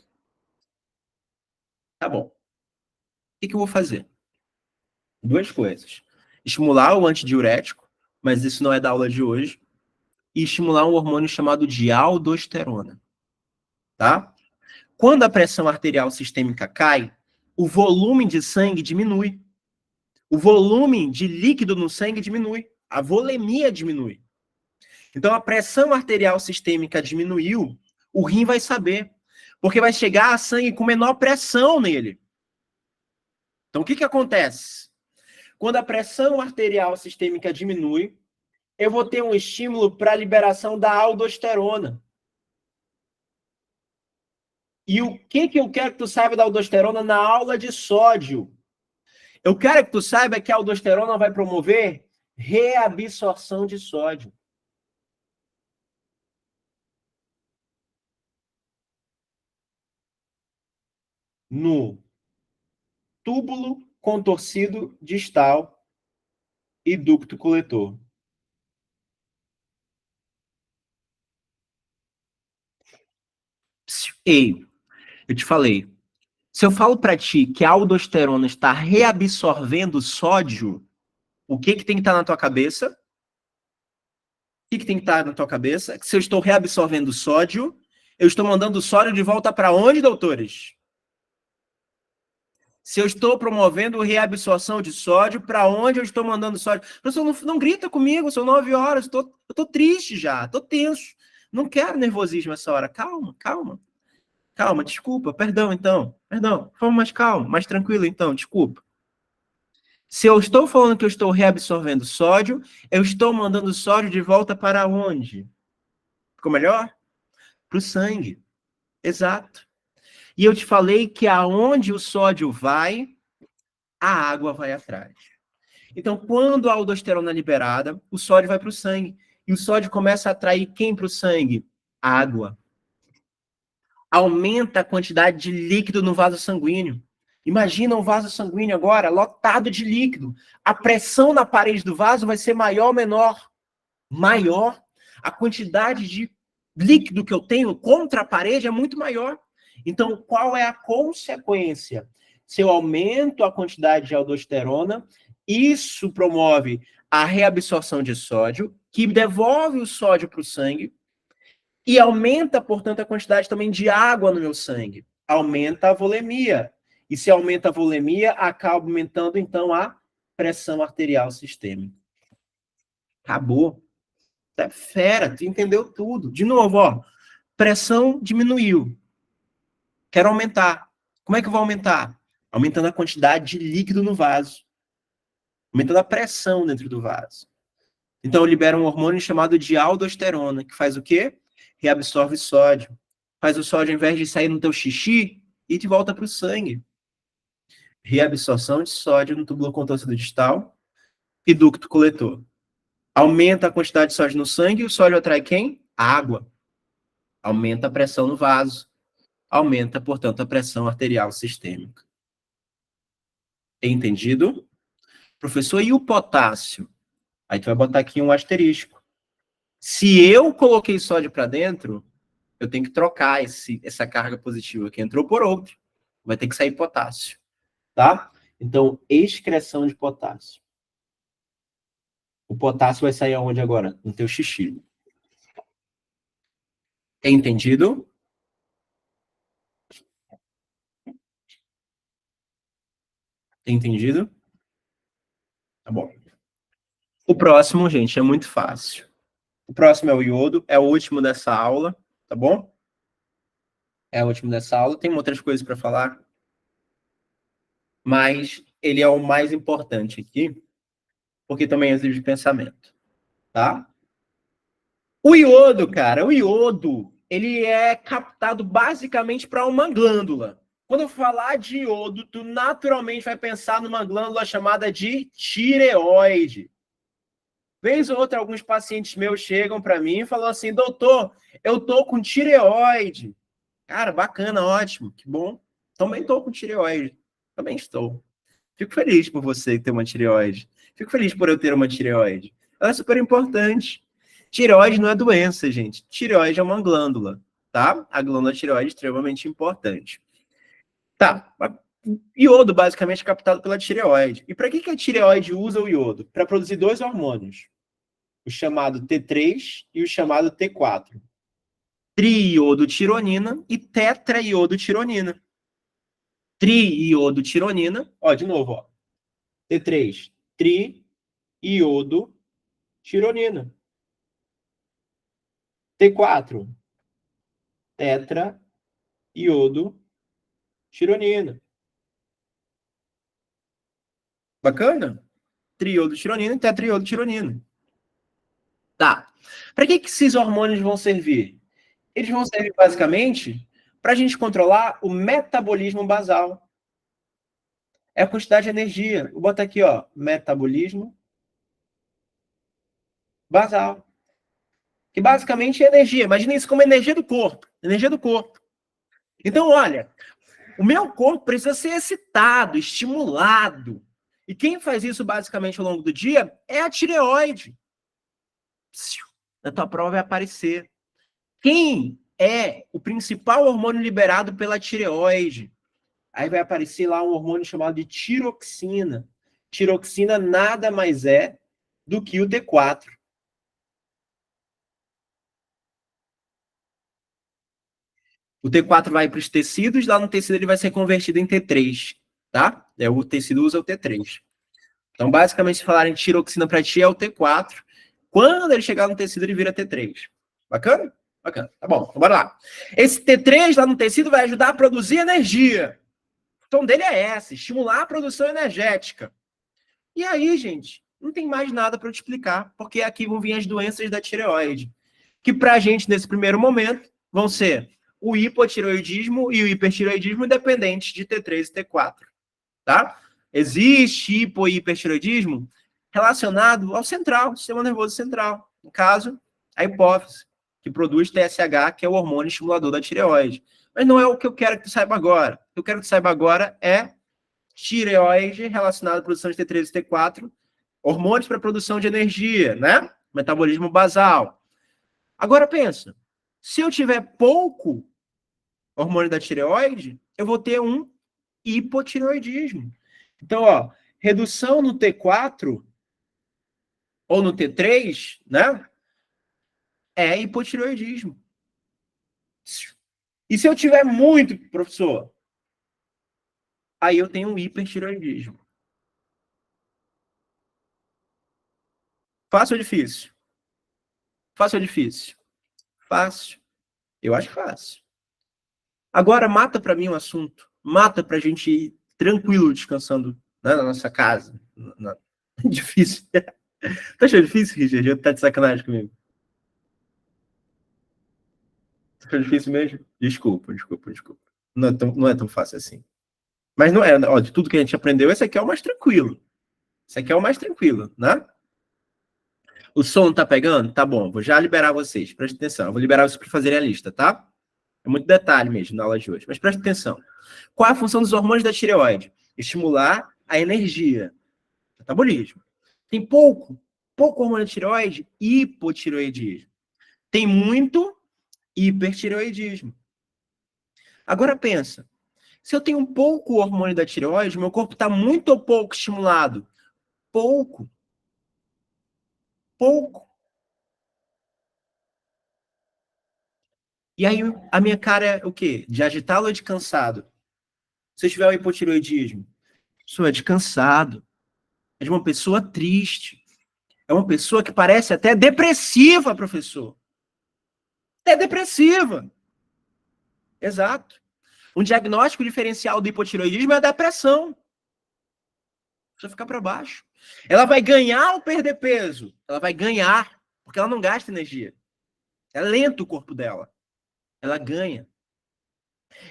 Tá bom. O que eu vou fazer? Duas coisas. Estimular o antidiurético, mas isso não é da aula de hoje, e estimular um hormônio chamado de aldosterona. Tá? Quando a pressão arterial sistêmica cai, o volume de sangue diminui. O volume de líquido no sangue diminui. A volemia diminui. Então, a pressão arterial sistêmica diminuiu, o rim vai saber. Porque vai chegar a sangue com menor pressão nele. Então, o que acontece? Quando a pressão arterial sistêmica diminui, eu vou ter um estímulo para a liberação da aldosterona. E o que eu quero que tu saiba da aldosterona na aula de sódio? Eu quero que tu saiba que a aldosterona vai promover reabsorção de sódio. No túbulo contorcido distal e ducto coletor. Ei, eu te falei. Se eu falo para ti que a aldosterona está reabsorvendo sódio, o que tem que estar na tua cabeça? O que tem que estar na tua cabeça? Que se eu estou reabsorvendo sódio, eu estou mandando sódio de volta para onde, doutores? Se eu estou promovendo reabsorção de sódio, para onde eu estou mandando sódio? Professor, não grita comigo, são 9 horas, eu estou triste já, estou tenso. Não quero nervosismo essa hora. Calma, calma. Calma, desculpa, perdão então. Perdão, vamos mais calmo, mais tranquilo então, desculpa. Se eu estou falando que eu estou reabsorvendo sódio, eu estou mandando sódio de volta para onde? Ficou melhor? Para o sangue. Exato. E eu te falei que aonde o sódio vai, a água vai atrás. Então, quando a aldosterona é liberada, o sódio vai para o sangue. E o sódio começa a atrair quem para o sangue? A água. Aumenta a quantidade de líquido no vaso sanguíneo. Imagina um vaso sanguíneo agora lotado de líquido. A pressão na parede do vaso vai ser maior ou menor? Maior. A quantidade de líquido que eu tenho contra a parede é muito maior. Então, qual é a consequência? Se eu aumento a quantidade de aldosterona, isso promove a reabsorção de sódio, que devolve o sódio para o sangue, e aumenta, portanto, a quantidade também de água no meu sangue. Aumenta a volemia. E se aumenta a volemia, acaba aumentando, então, a pressão arterial sistêmica. Acabou. É fera, tu entendeu tudo. De novo, ó, pressão diminuiu. Quero aumentar. Como é que eu vou aumentar? Aumentando a quantidade de líquido no vaso. Aumentando a pressão dentro do vaso. Então, libera um hormônio chamado de aldosterona, que faz o quê? Reabsorve sódio. Faz o sódio, ao invés de sair no teu xixi, e de volta para o sangue. Reabsorção de sódio no túbulo contorcido distal e ducto coletor. Aumenta a quantidade de sódio no sangue e o sódio atrai quem? A água. Aumenta a pressão no vaso. Aumenta, portanto, a pressão arterial sistêmica. Entendido? Professor, e o potássio? Aí tu vai botar aqui um asterisco. Se eu coloquei sódio para dentro, eu tenho que trocar essa carga positiva que entrou por outro. Vai ter que sair potássio. Tá? Então, excreção de potássio. O potássio vai sair aonde agora? No teu xixi. Entendido? Entendido? Tá bom. O próximo, gente, é muito fácil. O próximo é o iodo, é o último dessa aula, tá bom? É o último dessa aula. Tem outras coisas para falar, mas ele é o mais importante aqui, porque também é livre de pensamento, tá? O iodo, cara, ele é captado basicamente para uma glândula. Quando eu falar de iodo, tu naturalmente vai pensar numa glândula chamada de tireoide. Vez ou outra, alguns pacientes meus chegam para mim e falam assim, doutor, eu tô com tireoide. Cara, bacana, ótimo, que bom. Também tô com tireoide. Também estou. Fico feliz por você ter uma tireoide. Fico feliz por eu ter uma tireoide. Ela é super importante. Tireoide não é doença, gente. Tireoide é uma glândula, tá? A glândula tireoide é extremamente importante. Tá. Iodo, basicamente, é captado pela tireoide. E para que a tireoide usa o iodo? Para produzir dois hormônios. O chamado T3 e o chamado T4. Triiodotironina e tetraiodotironina. Triiodotironina, ó, de novo, ó. T3, triiodotironina. T4, tetraiodotironina. Bacana? Triiodotironina e tetraiodotironina. Tá. Para que esses hormônios vão servir? Eles vão servir basicamente para a gente controlar o metabolismo basal. É a quantidade de energia. Vou botar aqui, ó, metabolismo basal. Que basicamente é energia. Imagina isso como energia do corpo. Energia do corpo. Então, olha, o meu corpo precisa ser excitado, estimulado. E quem faz isso basicamente ao longo do dia é a tireoide. Na tua prova vai aparecer. Quem é o principal hormônio liberado pela tireoide? Aí vai aparecer lá um hormônio chamado de tiroxina. Tiroxina nada mais é do que o T4. O T4 vai para os tecidos, lá no tecido ele vai ser convertido em T3, tá? O tecido usa o T3. Então, basicamente, se falarem tiroxina para ti, é o T4. Quando ele chegar no tecido, ele vira T3. Bacana? Bacana. Tá bom, então bora lá. Esse T3 lá no tecido vai ajudar a produzir energia. Então, dele é essa, estimular a produção energética. E aí, gente, não tem mais nada para eu te explicar, porque aqui vão vir as doenças da tireoide, que pra gente, nesse primeiro momento, vão ser o hipotireoidismo e o hipertireoidismo independentes de T3 e T4, tá? Existe hipo e hipertireoidismo relacionado ao central, sistema nervoso central. No caso, a hipófise, que produz TSH, que é o hormônio estimulador da tireoide. Mas não é o que eu quero que tu saiba agora. O que eu quero que tu saiba agora é tireoide relacionada à produção de T3 e T4, hormônios para produção de energia, né? Metabolismo basal. Agora pensa, se eu tiver pouco hormônio da tireoide, eu vou ter um hipotireoidismo. Então, ó, redução no T4 ou no T3, né? É hipotireoidismo. E se eu tiver muito, professor, aí eu tenho um hipertireoidismo. Fácil ou difícil? Fácil ou difícil? Fácil. Eu acho fácil. Agora, mata para mim um assunto. Mata pra gente ir tranquilo, descansando, né, na nossa casa. Difícil. Tá achando difícil, Richard? Tá de sacanagem comigo? Tá achando difícil mesmo? Desculpa. Não é tão fácil assim. Mas não é, ó, de tudo que a gente aprendeu, esse aqui é o mais tranquilo. Esse aqui é o mais tranquilo, né? O som tá pegando? Tá bom, vou já liberar vocês. Presta atenção, eu vou liberar vocês para fazerem a lista, tá? É muito detalhe mesmo na aula de hoje. Mas presta atenção. Qual é a função dos hormônios da tireoide? Estimular a energia. Metabolismo. Tem pouco hormônio da tireoide, hipotireoidismo. Tem muito hipertireoidismo. Agora pensa, se eu tenho um pouco hormônio da tireoide, meu corpo está muito ou pouco estimulado? Pouco. E aí a minha cara é o quê? De agitado ou de cansado? Se eu tiver o hipotireoidismo, isso é de cansado. É de uma pessoa triste. É uma pessoa que parece até depressiva, professor. É depressiva. Exato. Um diagnóstico diferencial do hipotireoidismo é a depressão. Você ficar para baixo. Ela vai ganhar ou perder peso? Ela vai ganhar, porque ela não gasta energia. É lento o corpo dela. Ela ganha.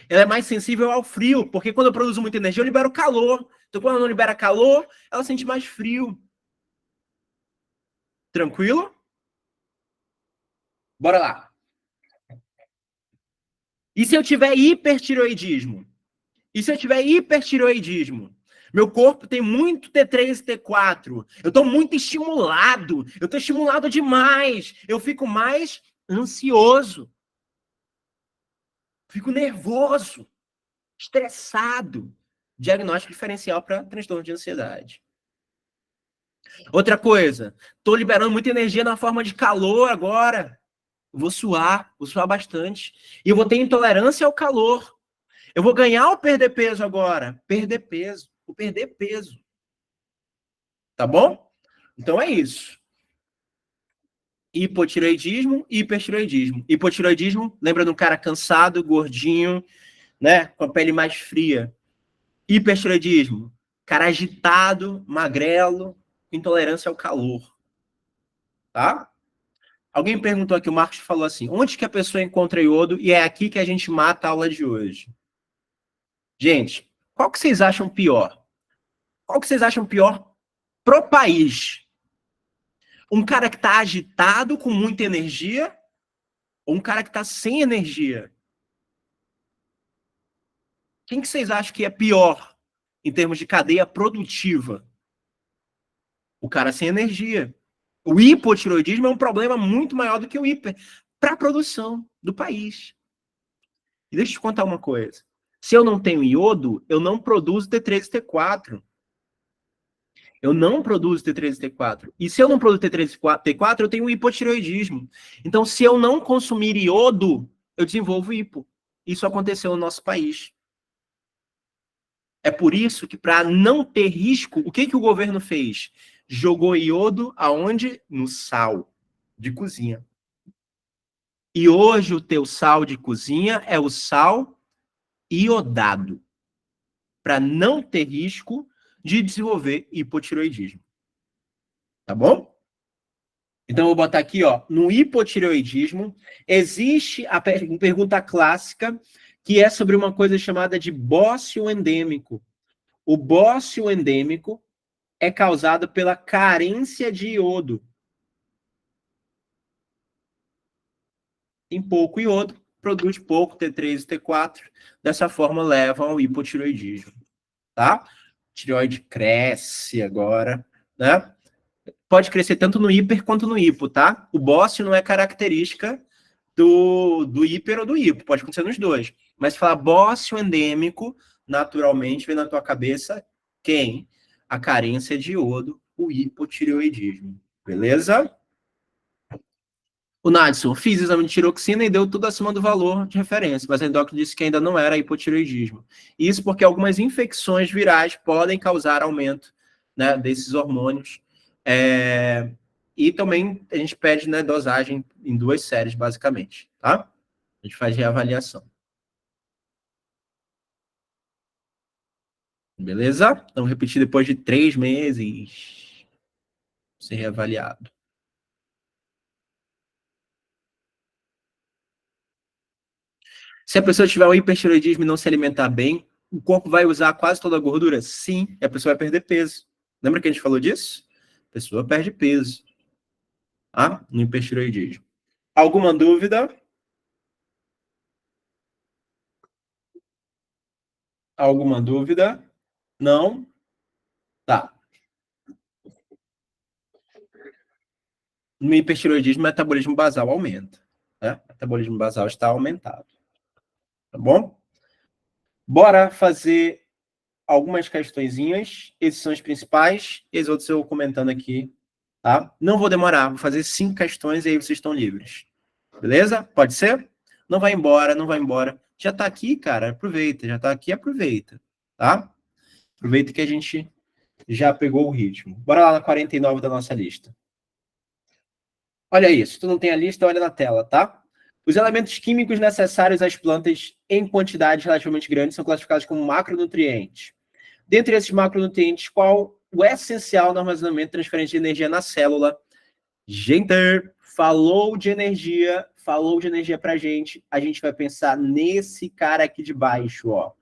Ela é mais sensível ao frio, porque quando eu produzo muita energia, eu libero calor. Então, quando ela não libera calor, ela sente mais frio. Tranquilo? Bora lá. E se eu tiver hipertireoidismo? Meu corpo tem muito T3 e T4. Eu estou muito estimulado. Eu estou estimulado demais. Eu fico mais ansioso. Fico nervoso. Estressado. Diagnóstico diferencial para transtorno de ansiedade. Outra coisa. Estou liberando muita energia na forma de calor agora. Vou suar bastante. E eu vou ter intolerância ao calor. Eu vou ganhar ou perder peso agora? Perder peso. Vou perder peso. Tá bom? Então é isso. Hipotireoidismo e hipertireoidismo. Hipotireoidismo, lembra de um cara cansado, gordinho, né? Com a pele mais fria. Hipertireoidismo, cara agitado, magrelo, intolerância ao calor. Tá? Alguém perguntou aqui, o Marcos falou assim, onde que a pessoa encontra iodo? E é aqui que a gente mata a aula de hoje. Gente, qual que vocês acham pior? Qual que vocês acham pior pro país? Um cara que tá agitado, com muita energia, ou um cara que tá sem energia? Quem que vocês acham que é pior em termos de cadeia produtiva? O cara sem energia. O hipotireoidismo é um problema muito maior do que o hiper para a produção do país. E deixa eu te contar uma coisa. Se eu não tenho iodo, eu não produzo T3 e T4. Eu não produzo T3 e T4. E se eu não produzo T3 e T4, eu tenho hipotireoidismo. Então, se eu não consumir iodo, eu desenvolvo hipo. Isso aconteceu no nosso país. É por isso que, para não ter risco, o que o governo fez? Jogou iodo aonde? No sal de cozinha. E hoje o teu sal de cozinha é o sal iodado, para não ter risco de desenvolver hipotireoidismo. Tá bom? Então, eu vou botar aqui, ó, no hipotireoidismo, existe a pergunta clássica, que é sobre uma coisa chamada de bócio endêmico. O bócio endêmico é causado pela carência de iodo. Tem pouco iodo, produz pouco T3 e T4, dessa forma levam ao hipotireoidismo, tá? Tireoide cresce agora, né? Pode crescer tanto no hiper quanto no hipo, tá? O bócio não é característica do hiper ou do hipo, pode acontecer nos dois. Mas falar bócio endêmico, naturalmente, vem na tua cabeça quem? A carência de iodo, o hipotireoidismo. Beleza? O Nadson, fiz exame de tiroxina e deu tudo acima do valor de referência, mas a endócrina disse que ainda não era hipotireoidismo. Isso porque algumas infecções virais podem causar aumento, né, desses hormônios. E também a gente pede, né, dosagem em 2 séries, basicamente, tá? A gente faz reavaliação. Beleza? Então, repetir depois de 3 meses. Ser reavaliado. Se a pessoa tiver um hipertireoidismo e não se alimentar bem, o corpo vai usar quase toda a gordura? Sim, e a pessoa vai perder peso. Lembra que a gente falou disso? A pessoa perde peso. Tá? No hipertireoidismo. Alguma dúvida? Alguma dúvida? Não? Tá. No hipertireoidismo, o metabolismo basal aumenta. Né? O metabolismo basal está aumentado. Tá bom? Bora fazer algumas questõezinhas. Esses são os principais. Esses outros eu vou comentando aqui. Tá? Não vou demorar. Vou fazer 5 questões e aí vocês estão livres. Beleza? Pode ser? Não vai embora, não vai embora. Já tá aqui, cara. Aproveita. Já tá aqui, aproveita. Tá? Aproveita que a gente já pegou o ritmo. Bora lá na 49 da nossa lista. Olha isso. Se tu não tem a lista, olha na tela, tá? Os elementos químicos necessários às plantas em quantidades relativamente grandes são classificados como macronutrientes. Dentre esses macronutrientes, qual o essencial no armazenamento e transferência de energia na célula? Gente, falou de energia pra gente. A gente vai pensar nesse cara aqui de baixo, ó.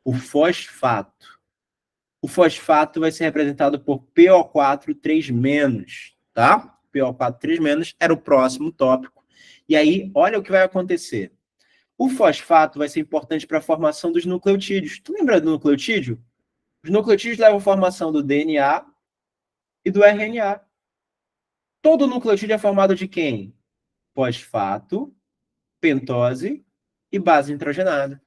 O fosfato. O fosfato vai ser representado por PO4 3-, tá? PO4 3- era o próximo tópico. E aí, olha o que vai acontecer. O fosfato vai ser importante para a formação dos nucleotídeos. Tu lembra do nucleotídeo? Os nucleotídeos levam à formação do DNA e do RNA. Todo nucleotídeo é formado de quem? Fosfato, pentose e base nitrogenada.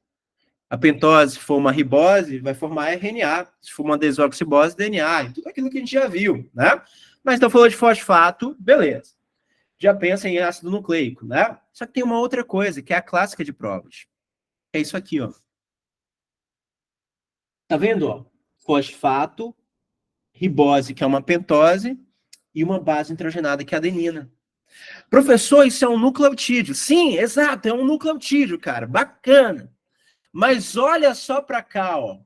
A pentose, se for uma ribose, vai formar RNA. Se for uma desoxibose, DNA. Tudo aquilo que a gente já viu, né? Mas então falou de fosfato, beleza. Já pensa em ácido nucleico, né? Só que tem uma outra coisa, que é a clássica de provas. É isso aqui, ó. Tá vendo, ó? Fosfato, ribose, que é uma pentose, e uma base nitrogenada, que é a adenina. Professor, isso é um nucleotídeo. Sim, exato, é um nucleotídeo, cara. Bacana. Mas olha só para cá, ó.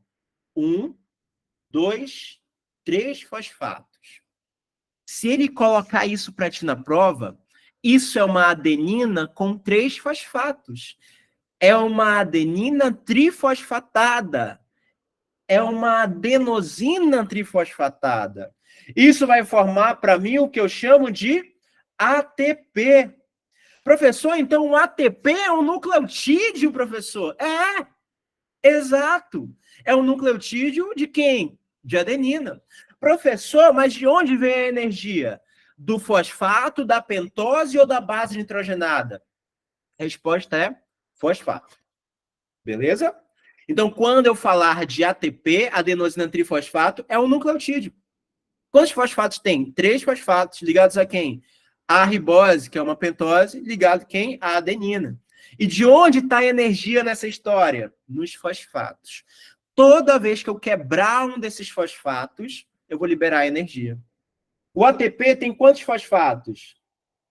1, 2, 3 fosfatos. Se ele colocar isso para ti na prova, isso é uma adenina com 3 fosfatos. É uma adenina trifosfatada. É uma adenosina trifosfatada. Isso vai formar para mim o que eu chamo de ATP. Professor, então o ATP é um nucleotídeo, professor? É, exato. É um nucleotídeo de quem? De adenina. Professor, mas de onde vem a energia? Do fosfato, da pentose ou da base nitrogenada? A resposta é fosfato. Beleza? Então, quando eu falar de ATP, adenosina trifosfato, é um nucleotídeo. Quantos fosfatos tem? 3 fosfatos ligados a quem? A ribose, que é uma pentose, ligado a quem? A adenina. E de onde está a energia nessa história? Nos fosfatos. Toda vez que eu quebrar um desses fosfatos, eu vou liberar energia. O ATP tem quantos fosfatos?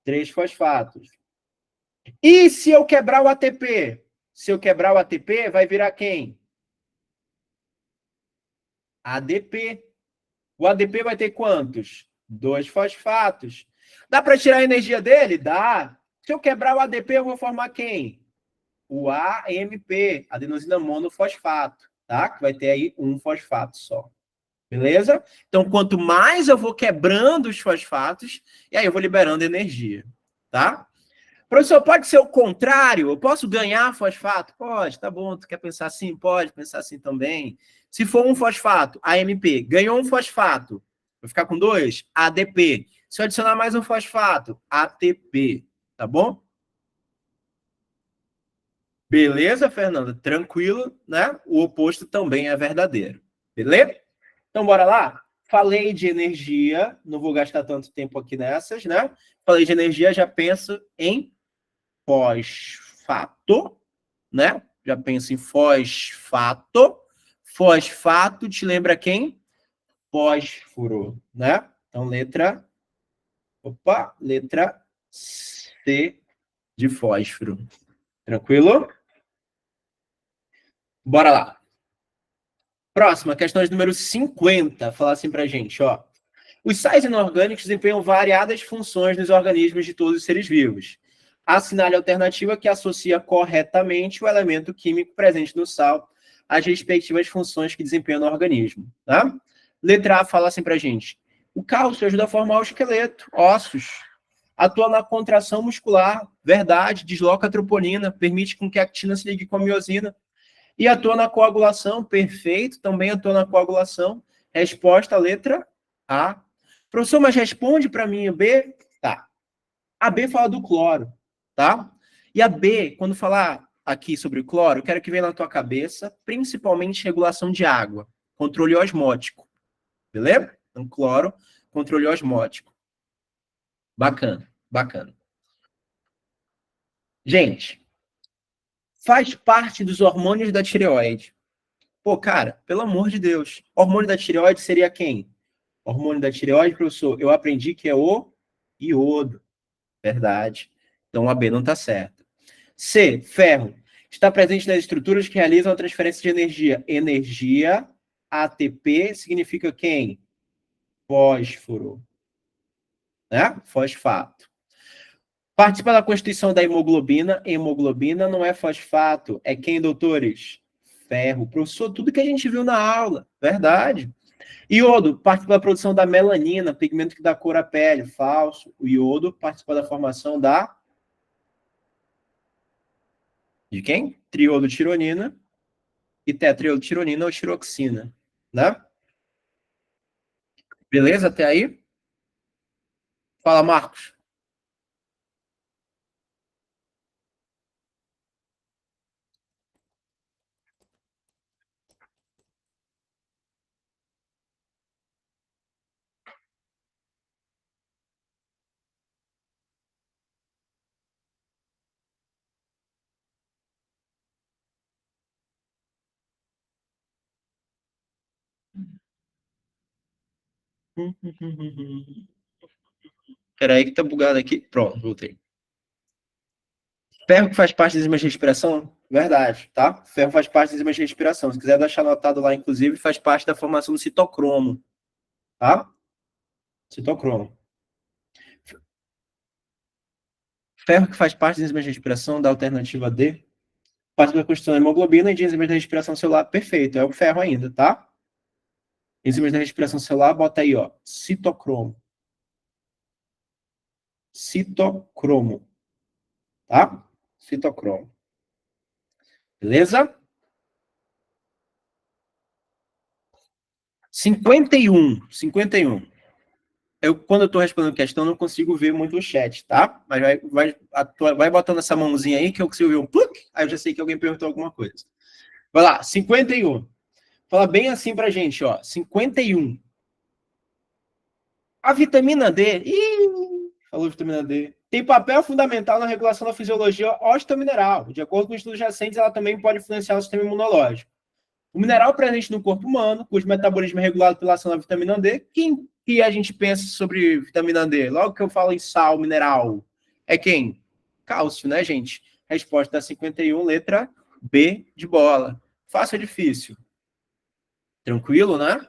3 fosfatos. E se eu quebrar o ATP? Se eu quebrar o ATP, vai virar quem? ADP. O ADP vai ter quantos? 2 fosfatos. Dá para tirar a energia dele? Dá. Se eu quebrar o ADP, eu vou formar quem? O AMP, adenosina monofosfato, tá? Que vai ter aí um fosfato só. Beleza? Então, quanto mais eu vou quebrando os fosfatos, e aí eu vou liberando energia, tá? Professor, pode ser o contrário? Eu posso ganhar fosfato? Pode, tá bom. Tu quer pensar assim? Pode pensar assim também. Se for um fosfato, AMP, ganhou um fosfato, vai ficar com 2? ADP. Se eu adicionar mais um fosfato, ATP. Tá bom? Beleza, Fernanda? Tranquilo, né? O oposto também é verdadeiro. Beleza? Então, bora lá? Falei de energia, não vou gastar tanto tempo aqui nessas, né? Falei de energia, já penso em fosfato, né? Já penso em fosfato. Fosfato te lembra quem? Fósforo, né? Então, letra Opa, letra C de fósforo. Tranquilo? Bora lá. Próxima, questão de número 50. Falar assim pra gente, ó. Os sais inorgânicos desempenham variadas funções nos organismos de todos os seres vivos. Assinale a alternativa que associa corretamente o elemento químico presente no sal às respectivas funções que desempenha no organismo. Tá? Letra A fala assim pra gente. O cálcio ajuda a formar o esqueleto, ossos. Atua na contração muscular, verdade, desloca a troponina, permite com que a actina se ligue com a miosina. E atua na coagulação, perfeito, também atua na coagulação. Resposta, letra A. Professor, mas responde para mim a B? Tá. A B fala do cloro, tá? E a B, quando falar aqui sobre o cloro, eu quero que venha na tua cabeça, principalmente regulação de água, controle osmótico, beleza? Então, cloro, controle osmótico. Bacana, bacana. Gente, faz parte dos hormônios da tireoide. Pô, cara, pelo amor de Deus, hormônio da tireoide seria quem? Hormônio da tireoide, professor, eu aprendi que é o iodo. Verdade. Então a B não está certa. C, ferro. Está presente nas estruturas que realizam a transferência de energia. Energia, ATP, significa quem? Fósforo. Né? Fosfato. Participa da constituição da hemoglobina. Hemoglobina não é fosfato. É quem, doutores? Ferro. Professor, tudo que a gente viu na aula. Verdade. Iodo participa da produção da melanina, pigmento que dá cor à pele. Falso. O iodo participa da formação de quem? Triiodotironina e tetraiodotironina ou tiroxina. Né? Beleza até aí? Fala, Marcos. Peraí que tá bugado aqui. Pronto, voltei. Ferro que faz parte das enzimas de respiração? Verdade, tá? Ferro faz parte das enzimas de respiração. Se quiser deixar anotado lá, inclusive, faz parte da formação do citocromo. Tá? Citocromo. Ferro que faz parte das enzimas de respiração da alternativa D. Parte da construção da hemoglobina e de enzimas da respiração celular. Perfeito, é o ferro ainda, tá? Enzimas da respiração celular, bota aí, ó. Citocromo. Citocromo. Tá? Citocromo. Beleza? 51. 51. Quando eu estou respondendo questão, não consigo ver muito o chat, tá? Mas vai botando essa mãozinha aí que eu consigo ver um pluk, aí eu já sei que alguém perguntou alguma coisa. Vai lá, 51. Fala bem assim pra gente, ó. 51. A vitamina D. Falou vitamina D. Tem papel fundamental na regulação da fisiologia osteomineral. De acordo com estudos recentes, ela também pode influenciar o sistema imunológico. O mineral presente no corpo humano, cujo metabolismo é regulado pela ação da vitamina D. Quem que a gente pensa sobre vitamina D? Logo que eu falo em sal mineral, é quem? Cálcio, né, gente? Resposta 51, letra B de bola. Fácil ou difícil? Tranquilo, né?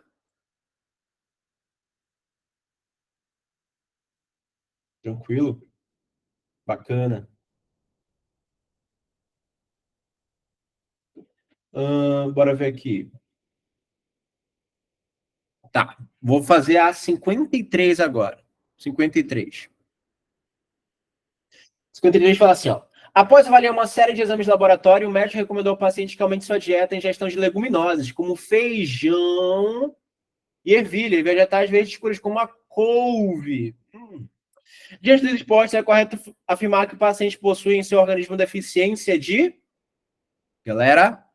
Tranquilo. Bacana. Bora ver aqui. Tá, vou fazer a 53 agora. 53. 53 fala assim, ó. Após avaliar uma série de exames de laboratório, o médico recomendou ao paciente que aumente sua dieta em ingestão de leguminosas, como feijão e ervilha, e vegetais verdes escuros, como a couve. Diante dos esportes, é correto afirmar que o paciente possui em seu organismo deficiência de... Galera,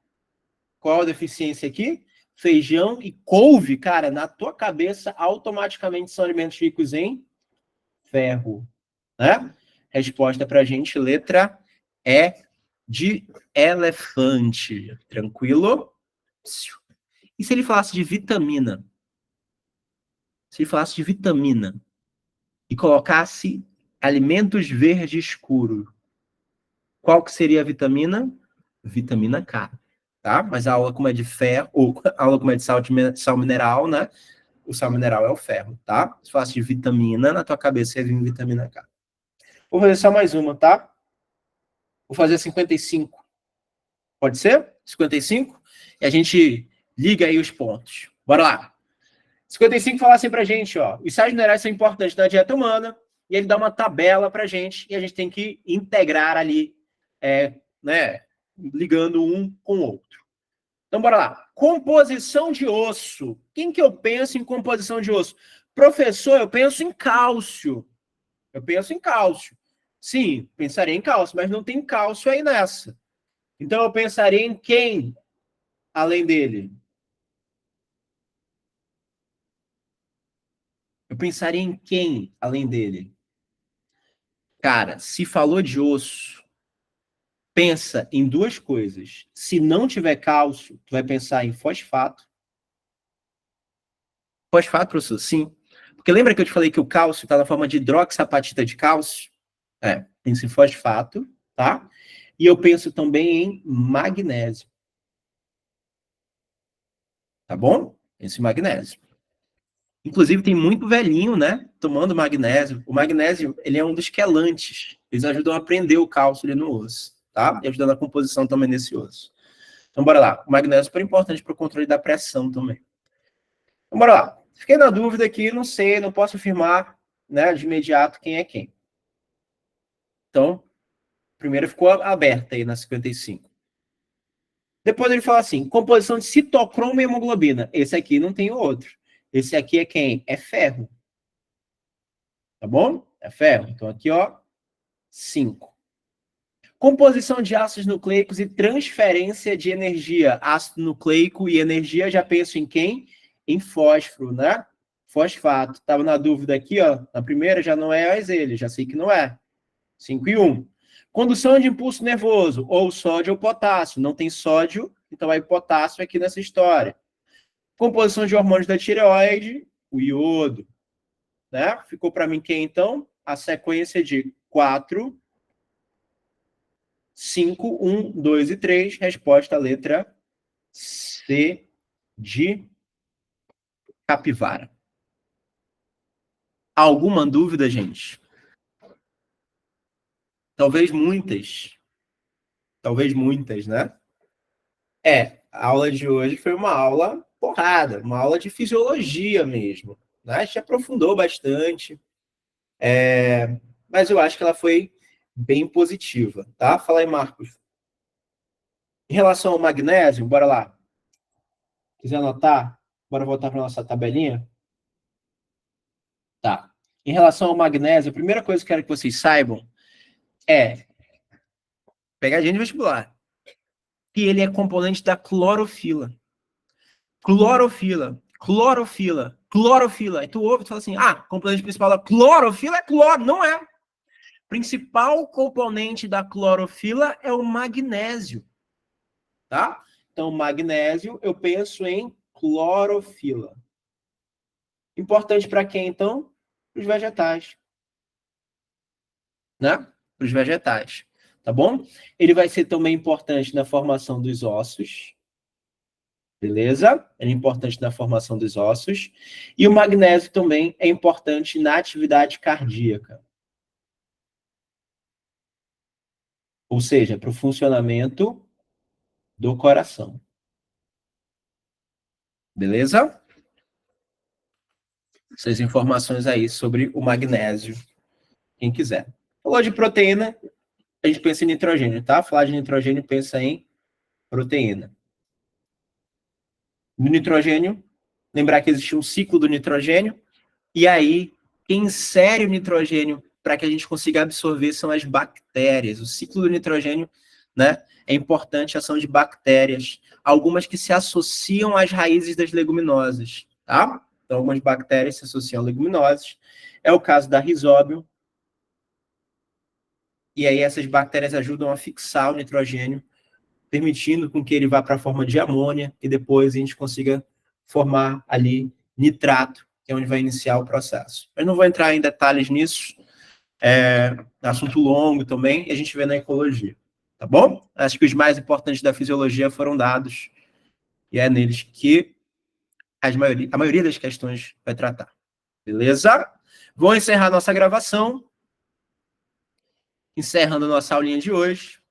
qual a deficiência aqui? Feijão e couve, cara, na tua cabeça, automaticamente são alimentos ricos em ferro, né? Resposta pra gente, letra E de elefante. Tranquilo? E se ele falasse de vitamina? Se ele falasse de vitamina, e colocasse alimentos verde escuro, qual que seria a vitamina? Vitamina K, tá? Mas a aula como é de ferro, ou a aula como é de sal mineral, né? O sal mineral é o ferro, tá? Se falasse de vitamina, na tua cabeça ia vir vitamina K. Vou fazer só mais uma, tá? Vou fazer 55. Pode ser? 55? E a gente liga aí os pontos. Bora lá. 55 fala assim pra gente, ó. Os sais minerais são importantes na dieta humana, e ele dá uma tabela pra gente, e a gente tem que integrar ali, né? Ligando um com o outro. Então, bora lá. Composição de osso. Quem que eu penso em composição de osso? Professor, eu penso em cálcio. Eu penso em cálcio. Sim, pensaria em cálcio, mas não tem cálcio aí nessa. Então, eu pensaria em quem, além dele? Eu pensaria em quem, além dele? Cara, se falou de osso, pensa em duas coisas. Se não tiver cálcio, tu vai pensar em fosfato. Fosfato, professor? Sim. Porque lembra que eu te falei que o cálcio está na forma de hidroxapatita de cálcio? Penso em fosfato, tá? E eu penso também em magnésio. Tá bom? Penso em magnésio. Inclusive, tem muito velhinho, né? Tomando magnésio. O magnésio, ele é um dos quelantes. Eles ajudam a prender o cálcio ali no osso, tá? E ajudando a composição também nesse osso. Então, bora lá. O magnésio é super importante para o controle da pressão também. Então, bora lá. Fiquei na dúvida aqui, não sei, não posso afirmar, né, de imediato quem é quem. Então, primeiro ficou aberta aí na 55. Depois ele fala assim, composição de citocromo e hemoglobina. Esse aqui não tem outro. Esse aqui é quem? É ferro. Tá bom? É ferro. Então aqui, ó, 5. Composição de ácidos nucleicos e transferência de energia. Ácido nucleico e energia, já penso em quem? Em fósforo, né? Fosfato. Estava na dúvida aqui, ó. Na primeira já não é mais ele, já sei que não é. 5 e 1. Condução de impulso nervoso, ou sódio ou potássio. Não tem sódio, então vai potássio aqui nessa história. Composição de hormônios da tireoide, o iodo. Né? Ficou para mim quem, então? A sequência de 4, 5, 1, 2 e 3. Resposta, letra C de capivara. Alguma dúvida, gente? Talvez muitas. Talvez muitas, né? A aula de hoje foi uma aula porrada, uma aula de fisiologia mesmo. Né? A gente aprofundou bastante, mas eu acho que ela foi bem positiva. Tá? Fala aí, Marcos. Em relação ao magnésio, bora lá. Quiser anotar? Bora voltar para a nossa tabelinha? Tá. Em relação ao magnésio, a primeira coisa que eu quero que vocês saibam é pegadinha de vestibular. Que ele é componente da clorofila. Clorofila. Clorofila. Clorofila. Aí tu ouve e fala assim, componente principal da clorofila é cloro. Não é. Principal componente da clorofila é o magnésio. Tá? Então, magnésio, eu penso em clorofila. Importante para quem, então? Para os vegetais. Né? Para os vegetais. Tá bom? Ele vai ser também importante na formação dos ossos. Beleza? Ele é importante na formação dos ossos. E o magnésio também é importante na atividade cardíaca. Ou seja, para o funcionamento do coração. Beleza? Essas informações aí sobre o magnésio, quem quiser. Falou de proteína, a gente pensa em nitrogênio, tá? Falar de nitrogênio, pensa em proteína. No nitrogênio, lembrar que existe um ciclo do nitrogênio, e aí, quem insere o nitrogênio para que a gente consiga absorver são as bactérias. O ciclo do nitrogênio, né, é importante a ação de bactérias, algumas que se associam às raízes das leguminosas, tá? Então, algumas bactérias se associam a leguminosas. É o caso da Rhizobium. E aí essas bactérias ajudam a fixar o nitrogênio, permitindo com que ele vá para a forma de amônia e depois a gente consiga formar ali nitrato, que é onde vai iniciar o processo. Eu não vou entrar em detalhes nisso, é assunto longo também, e a gente vê na ecologia, tá bom? Acho que os mais importantes da fisiologia foram dados, e é neles que a maioria das questões vai tratar. Beleza? Vou encerrar nossa gravação, encerrando nossa aulinha de hoje.